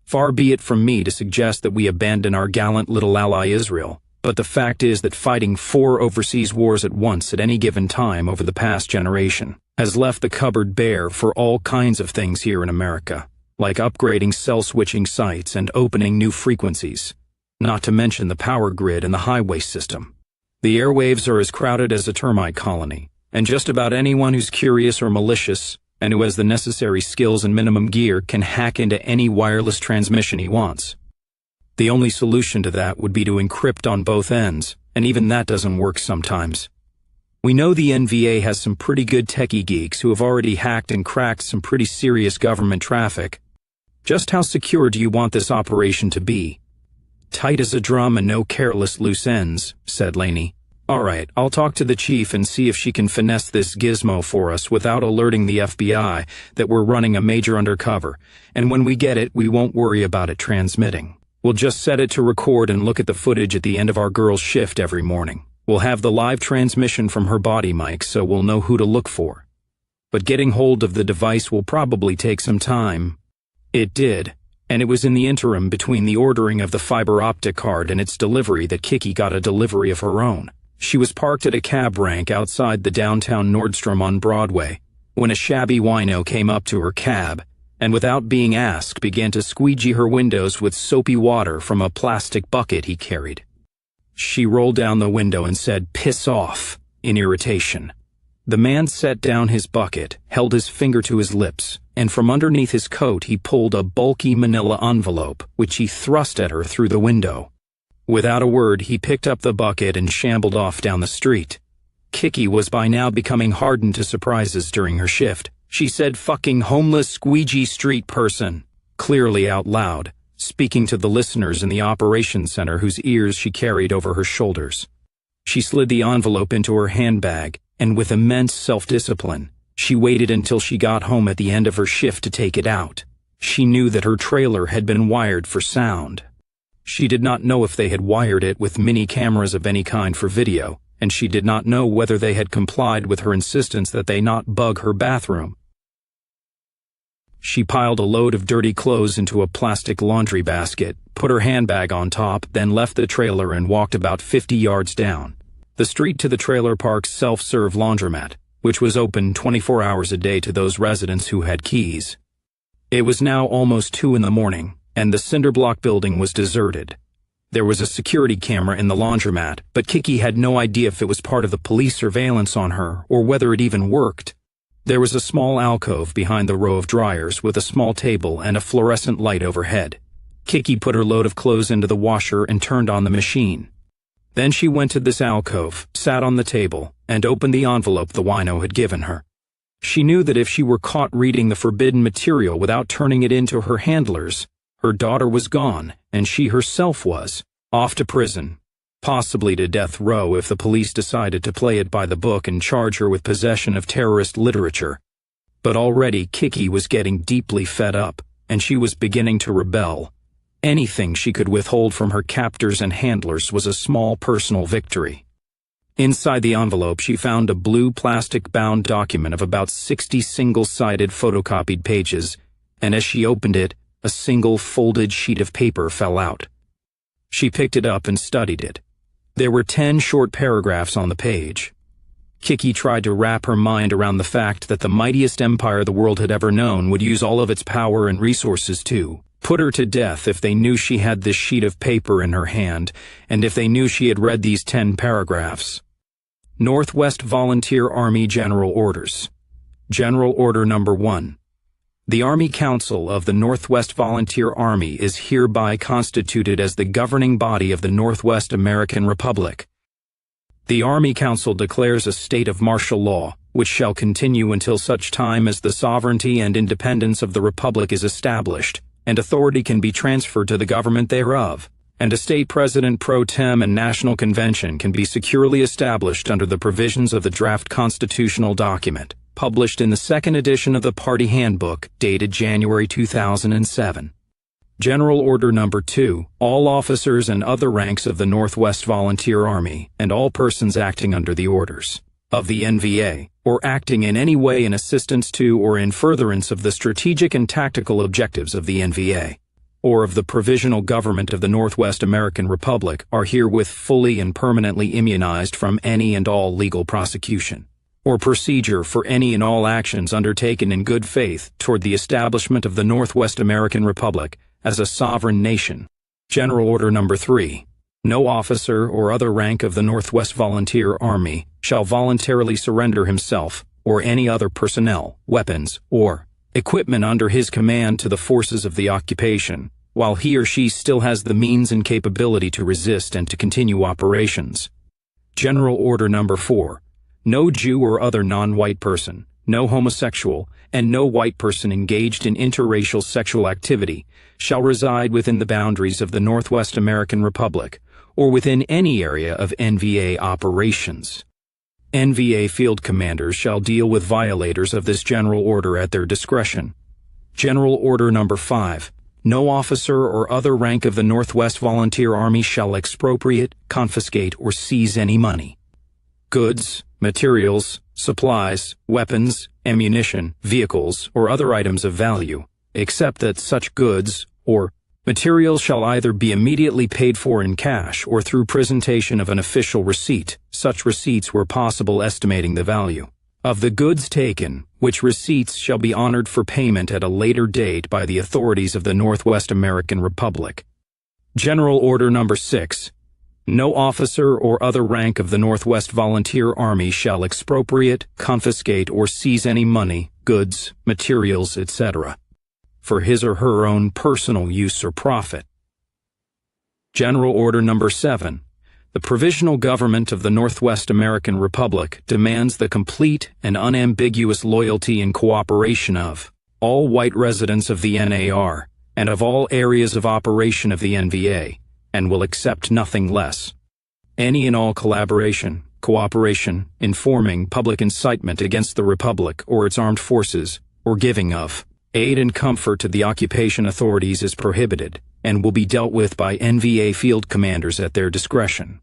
Far be it from me to suggest that we abandon our gallant little ally Israel, but the fact is that fighting 4 overseas wars at once at any given time over the past generation has left the cupboard bare for all kinds of things here in America, like upgrading cell-switching sites and opening new frequencies, not to mention the power grid and the highway system. The airwaves are as crowded as a termite colony, and just about anyone who's curious or malicious and who has the necessary skills and minimum gear can hack into any wireless transmission he wants. The only solution to that would be to encrypt on both ends, and even that doesn't work sometimes. We know the NVA has some pretty good techie geeks who have already hacked and cracked some pretty serious government traffic. Just how secure do you want this operation to be? Tight as a drum and no careless loose ends, said Lainie. All right, I'll talk to the chief and see if she can finesse this gizmo for us without alerting the FBI that we're running a major undercover, and when we get it, we won't worry about it transmitting. We'll just set it to record and look at the footage at the end of our girl's shift every morning. We'll have the live transmission from her body mic, so we'll know who to look for. But getting hold of the device will probably take some time. It did, and it was in the interim between the ordering of the fiber optic card and its delivery that Kicky got a delivery of her own. She was parked at a cab rank outside the downtown Nordstrom on Broadway when a shabby wino came up to her cab and without being asked began to squeegee her windows with soapy water from a plastic bucket he carried. She rolled down the window and said, "Piss off," in irritation. The man set down his bucket, held his finger to his lips, and from underneath his coat he pulled a bulky manila envelope, which he thrust at her through the window. Without a word, he picked up the bucket and shambled off down the street. Kicky was by now becoming hardened to surprises during her shift. She said, "Fucking homeless squeegee street person," clearly out loud, speaking to the listeners in the operations center whose ears she carried over her shoulders. She slid the envelope into her handbag, and with immense self-discipline, she waited until she got home at the end of her shift to take it out. She knew that her trailer had been wired for sound. She did not know if they had wired it with mini cameras of any kind for video, and she did not know whether they had complied with her insistence that they not bug her bathroom. She piled a load of dirty clothes into a plastic laundry basket, put her handbag on top, then left the trailer and walked about 50 yards down the street to the trailer park's self-serve laundromat, which was open 24 hours a day to those residents who had keys. It was now almost 2 in the morning, and the cinderblock building was deserted. There was a security camera in the laundromat, but Kicky had no idea if it was part of the police surveillance on her or whether it even worked. There was a small alcove behind the row of dryers with a small table and a fluorescent light overhead. Kicky put her load of clothes into the washer and turned on the machine. Then she went to this alcove, sat on the table, and opened the envelope the wino had given her. She knew that if she were caught reading the forbidden material without turning it into her handlers, her daughter was gone, and she herself was, off to prison, possibly to death row if the police decided to play it by the book and charge her with possession of terrorist literature. But already Kicky was getting deeply fed up, and she was beginning to rebel. Anything she could withhold from her captors and handlers was a small personal victory. Inside the envelope, she found a blue plastic-bound document of about 60 single-sided photocopied pages, and as she opened it, a single folded sheet of paper fell out. She picked it up and studied it. There were 10 short paragraphs on the page. Kicky tried to wrap her mind around the fact that the mightiest empire the world had ever known would use all of its power and resources to Put her to death if they knew she had this sheet of paper in her hand, and if they knew she had read these 10 paragraphs. Northwest Volunteer Army General Orders. General Order Number 1. The Army Council of the Northwest Volunteer Army is hereby constituted as the governing body of the Northwest American Republic. The Army Council declares a state of martial law, which shall continue until such time as the sovereignty and independence of the Republic is established, and authority can be transferred to the government thereof, and a state president pro tem and national convention can be securely established under the provisions of the draft constitutional document, published in the second edition of the Party Handbook, dated January 2007. General Order Number 2. All officers and other ranks of the Northwest Volunteer Army, and all persons acting under the orders of the NVA, or acting in any way in assistance to or in furtherance of the strategic and tactical objectives of the NVA, or of the Provisional Government of the Northwest American Republic, are herewith fully and permanently immunized from any and all legal prosecution or procedure for any and all actions undertaken in good faith toward the establishment of the Northwest American Republic as a sovereign nation. General Order Number 3. No officer or other rank of the Northwest Volunteer Army shall voluntarily surrender himself or any other personnel, weapons, or equipment under his command to the forces of the occupation, while he or she still has the means and capability to resist and to continue operations. General Order Number 4. No Jew or other non-white person, no homosexual, and no white person engaged in interracial sexual activity shall reside within the boundaries of the Northwest American Republic, or within any area of NVA operations. NVA field commanders shall deal with violators of this general order at their discretion. General Order Number 5. No officer or other rank of the Northwest Volunteer Army shall expropriate, confiscate, or seize any money, goods, materials, supplies, weapons, ammunition, vehicles, or other items of value, except that such goods or materials shall either be immediately paid for in cash or through presentation of an official receipt, such receipts where possible estimating the value of the goods taken, which receipts shall be honored for payment at a later date by the authorities of the Northwest American Republic. General Order Number 6. No officer or other rank of the Northwest Volunteer Army shall expropriate, confiscate, or seize any money, goods, materials, etc., for his or her own personal use or profit. General Order Number 7. The Provisional Government of the Northwest American Republic demands the complete and unambiguous loyalty and cooperation of all white residents of the NAR and of all areas of operation of the NVA, and will accept nothing less. Any and all collaboration, cooperation, informing, public incitement against the Republic or its armed forces, or giving of aid and comfort to the occupation authorities is prohibited, and will be dealt with by NVA field commanders at their discretion.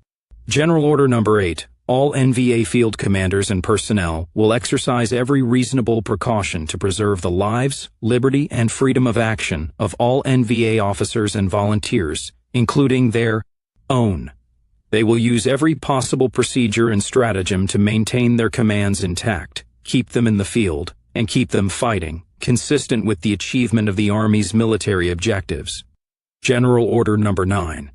General Order Number 8. All NVA field commanders and personnel will exercise every reasonable precaution to preserve the lives, liberty, and freedom of action of all NVA officers and volunteers, including their own. They will use every possible procedure and stratagem to maintain their commands intact, keep them in the field, and keep them fighting, consistent with the achievement of the Army's military objectives. General Order Number 9.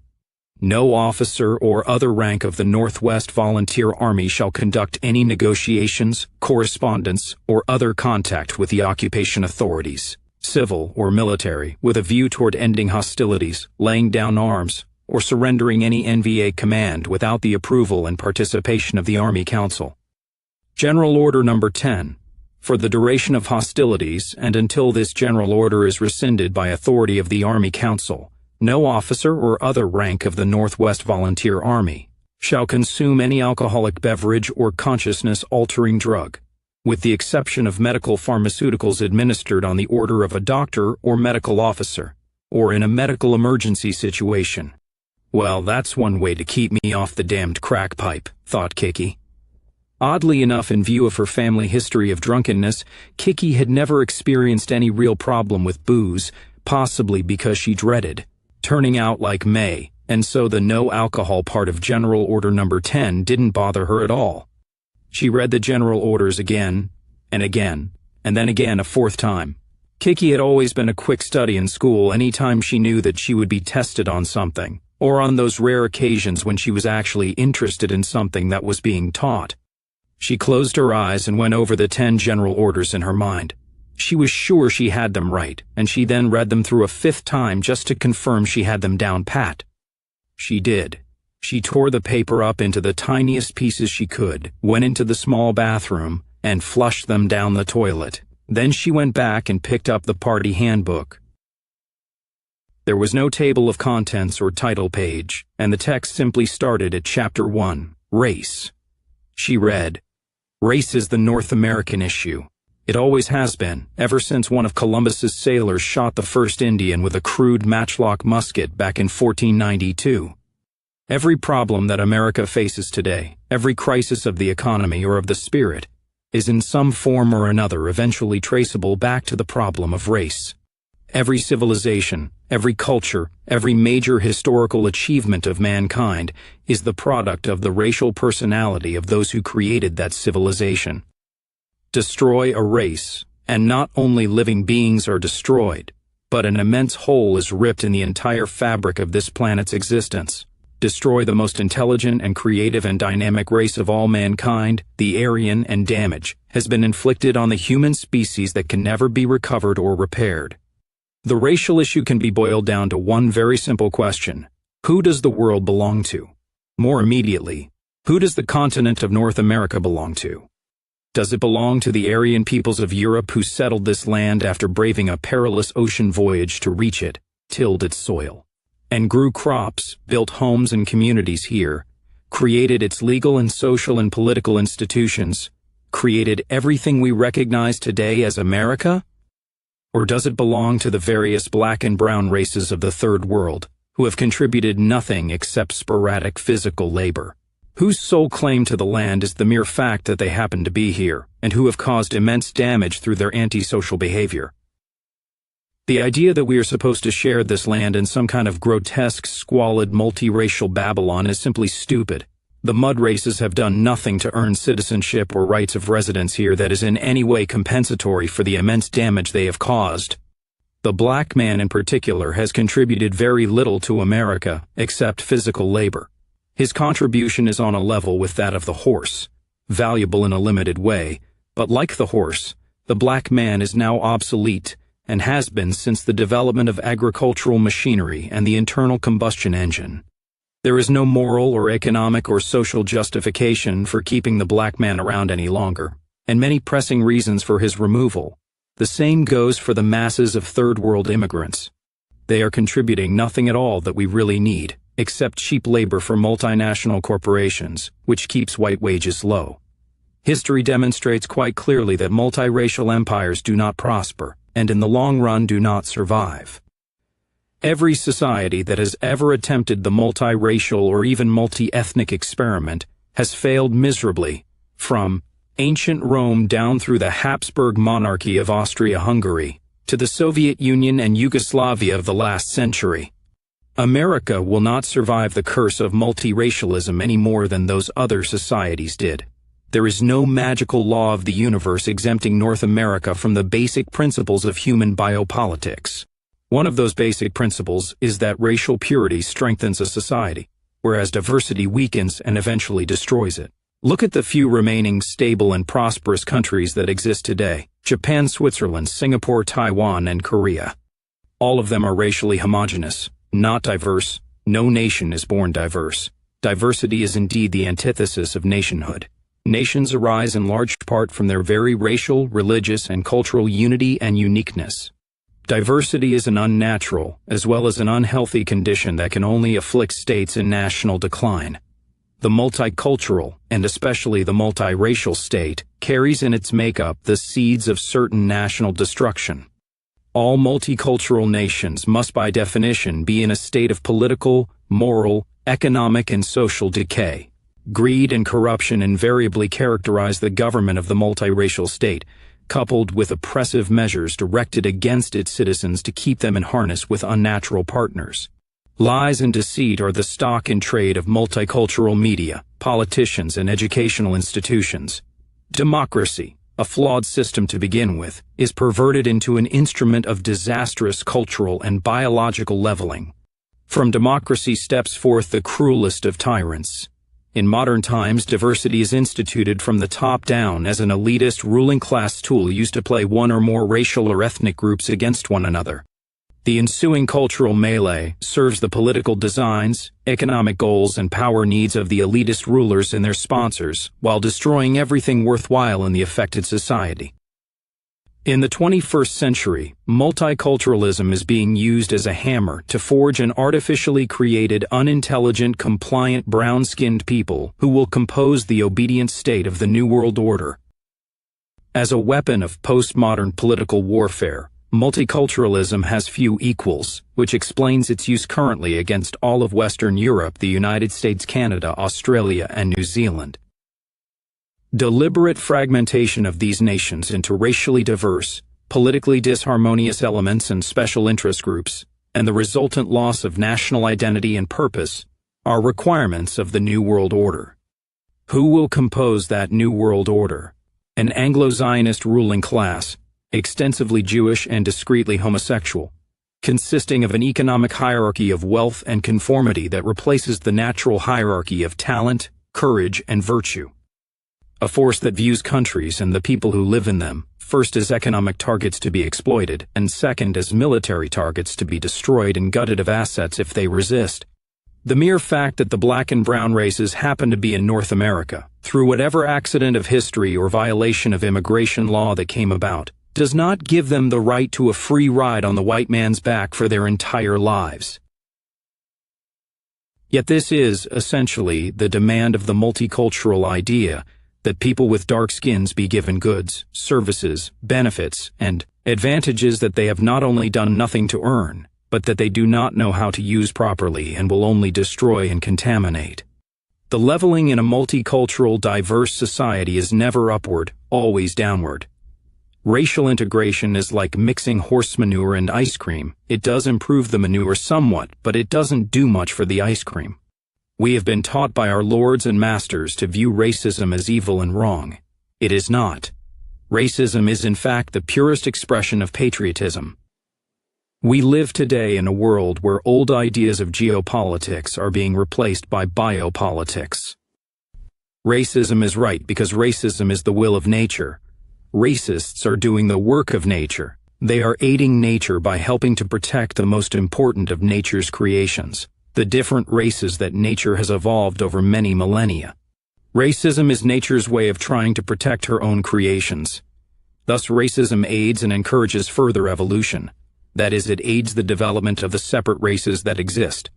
No officer or other rank of the Northwest Volunteer Army shall conduct any negotiations, correspondence, or other contact with the occupation authorities, civil or military, with a view toward ending hostilities, laying down arms, or surrendering any NVA command without the approval and participation of the Army Council. General Order Number 10. For the duration of hostilities, and until this general order is rescinded by authority of the Army Council, no officer or other rank of the Northwest Volunteer Army shall consume any alcoholic beverage or consciousness-altering drug, with the exception of medical pharmaceuticals administered on the order of a doctor or medical officer, or in a medical emergency situation. Well, that's one way to keep me off the damned crack pipe, thought Kicky. Oddly enough, in view of her family history of drunkenness, Kicky had never experienced any real problem with booze, possibly because she dreaded turning out like May, and so the no alcohol part of General Order Number 10 didn't bother her at all. She read the general orders again, and then again a fourth time, Kicky had always been a quick study in school any time she knew that she would be tested on something, or on those rare occasions when she was actually interested in something that was being taught. She closed her eyes and went over the 10 general orders in her mind. She was sure she had them right, and she then read them through a 5th time just to confirm she had them down pat. She did. She tore the paper up into the tiniest pieces she could, went into the small bathroom, and flushed them down the toilet. Then she went back and picked up the party handbook. There was no table of contents or title page, and the text simply started at Chapter 1, Race. She read, "Race is the North American issue. It always has been, ever since one of Columbus's sailors shot the first Indian with a crude matchlock musket back in 1492. Every problem that America faces today, every crisis of the economy or of the spirit, is in some form or another eventually traceable back to the problem of race. Every civilization, every culture, every major historical achievement of mankind is the product of the racial personality of those who created that civilization. Destroy a race, and not only living beings are destroyed, but an immense hole is ripped in the entire fabric of this planet's existence. Destroy the most intelligent and creative and dynamic race of all mankind, the Aryan, and damage has been inflicted on the human species that can never be recovered or repaired. The racial issue can be boiled down to one very simple question. Who does the world belong to? More immediately, who does the continent of North America belong to? Does it belong to the Aryan peoples of Europe who settled this land after braving a perilous ocean voyage to reach it, tilled its soil, and grew crops, built homes and communities here, created its legal and social and political institutions, created everything we recognize today as America? Or does it belong to the various black and brown races of the Third World, who have contributed nothing except sporadic physical labor, whose sole claim to the land is the mere fact that they happen to be here, and who have caused immense damage through their antisocial behavior? The idea that we are supposed to share this land in some kind of grotesque, squalid, multiracial Babylon is simply stupid. The mud races have done nothing to earn citizenship or rights of residence here that is in any way compensatory for the immense damage they have caused. The black man in particular has contributed very little to America except physical labor. His contribution is on a level with that of the horse, valuable in a limited way, but like the horse, the black man is now obsolete and has been since the development of agricultural machinery and the internal combustion engine. There is no moral or economic or social justification for keeping the black man around any longer, and many pressing reasons for his removal. The same goes for the masses of Third World immigrants. They are contributing nothing at all that we really need, except cheap labor for multinational corporations, which keeps white wages low. History demonstrates quite clearly that multiracial empires do not prosper, and in the long run do not survive. Every society that has ever attempted the multiracial or even multi-ethnic experiment has failed miserably, from ancient Rome down through the Habsburg monarchy of Austria-Hungary to the Soviet Union and Yugoslavia of the last century. America will not survive the curse of multiracialism any more than those other societies did. There is no magical law of the universe exempting North America from the basic principles of human biopolitics. One of those basic principles is that racial purity strengthens a society, whereas diversity weakens and eventually destroys it. Look at the few remaining stable and prosperous countries that exist today: Japan, Switzerland, Singapore, Taiwan, and Korea. All of them are racially homogeneous, not diverse. No nation is born diverse. Diversity is indeed the antithesis of nationhood. Nations arise in large part from their very racial, religious, and cultural unity and uniqueness. Diversity is an unnatural, as well as an unhealthy condition that can only afflict states in national decline. The multicultural, and especially the multiracial state, carries in its makeup the seeds of certain national destruction. All multicultural nations must by definition be in a state of political, moral, economic, and social decay. Greed and corruption invariably characterize the government of the multiracial state, coupled with oppressive measures directed against its citizens to keep them in harness with unnatural partners. Lies and deceit are the stock in trade of multicultural media, politicians, and educational institutions. Democracy, a flawed system to begin with, is perverted into an instrument of disastrous cultural and biological leveling. From democracy steps forth the cruelest of tyrants. In modern times, diversity is instituted from the top down as an elitist ruling class tool used to play one or more racial or ethnic groups against one another. The ensuing cultural melee serves the political designs, economic goals, and power needs of the elitist rulers and their sponsors, while destroying everything worthwhile in the affected society. In the 21st century, multiculturalism is being used as a hammer to forge an artificially created, unintelligent, compliant, brown-skinned people who will compose the obedient state of the New World Order. As a weapon of postmodern political warfare, multiculturalism has few equals, which explains its use currently against all of Western Europe, the United States, Canada, Australia, and New Zealand. Deliberate fragmentation of these nations into racially diverse, politically disharmonious elements and special interest groups, and the resultant loss of national identity and purpose, are requirements of the New World Order. Who will compose that New World Order? An Anglo-Zionist ruling class, extensively Jewish and discreetly homosexual, consisting of an economic hierarchy of wealth and conformity that replaces the natural hierarchy of talent, courage, and virtue. A force that views countries and the people who live in them, first as economic targets to be exploited, and second as military targets to be destroyed and gutted of assets if they resist. The mere fact that the black and brown races happen to be in North America, through whatever accident of history or violation of immigration law that came about, does not give them the right to a free ride on the white man's back for their entire lives. Yet this is, essentially, the demand of the multicultural idea, that people with dark skins be given goods, services, benefits, and advantages that they have not only done nothing to earn, but that they do not know how to use properly and will only destroy and contaminate. The leveling in a multicultural, diverse society is never upward, always downward. Racial integration is like mixing horse manure and ice cream. It does improve the manure somewhat, but it doesn't do much for the ice cream. We have been taught by our lords and masters to view racism as evil and wrong. It is not. Racism is in fact the purest expression of patriotism. We live today in a world where old ideas of geopolitics are being replaced by biopolitics. Racism is right because racism is the will of nature. Racists are doing the work of nature. They are aiding nature by helping to protect the most important of nature's creations, the different races that nature has evolved over many millennia. Racism is nature's way of trying to protect her own creations. Thus, racism aids and encourages further evolution. That is, it aids the development of the separate races that exist.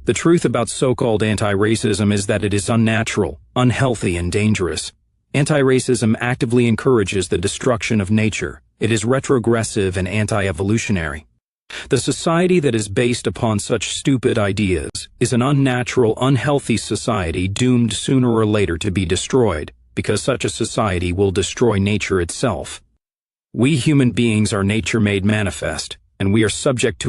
The truth about so-called anti-racism is that it is unnatural, unhealthy, and dangerous. Anti-racism actively encourages the destruction of nature. It is retrogressive and anti-evolutionary. The society that is based upon such stupid ideas is an unnatural, unhealthy society doomed sooner or later to be destroyed, because such a society will destroy nature itself. We human beings are nature made manifest, and we are subject to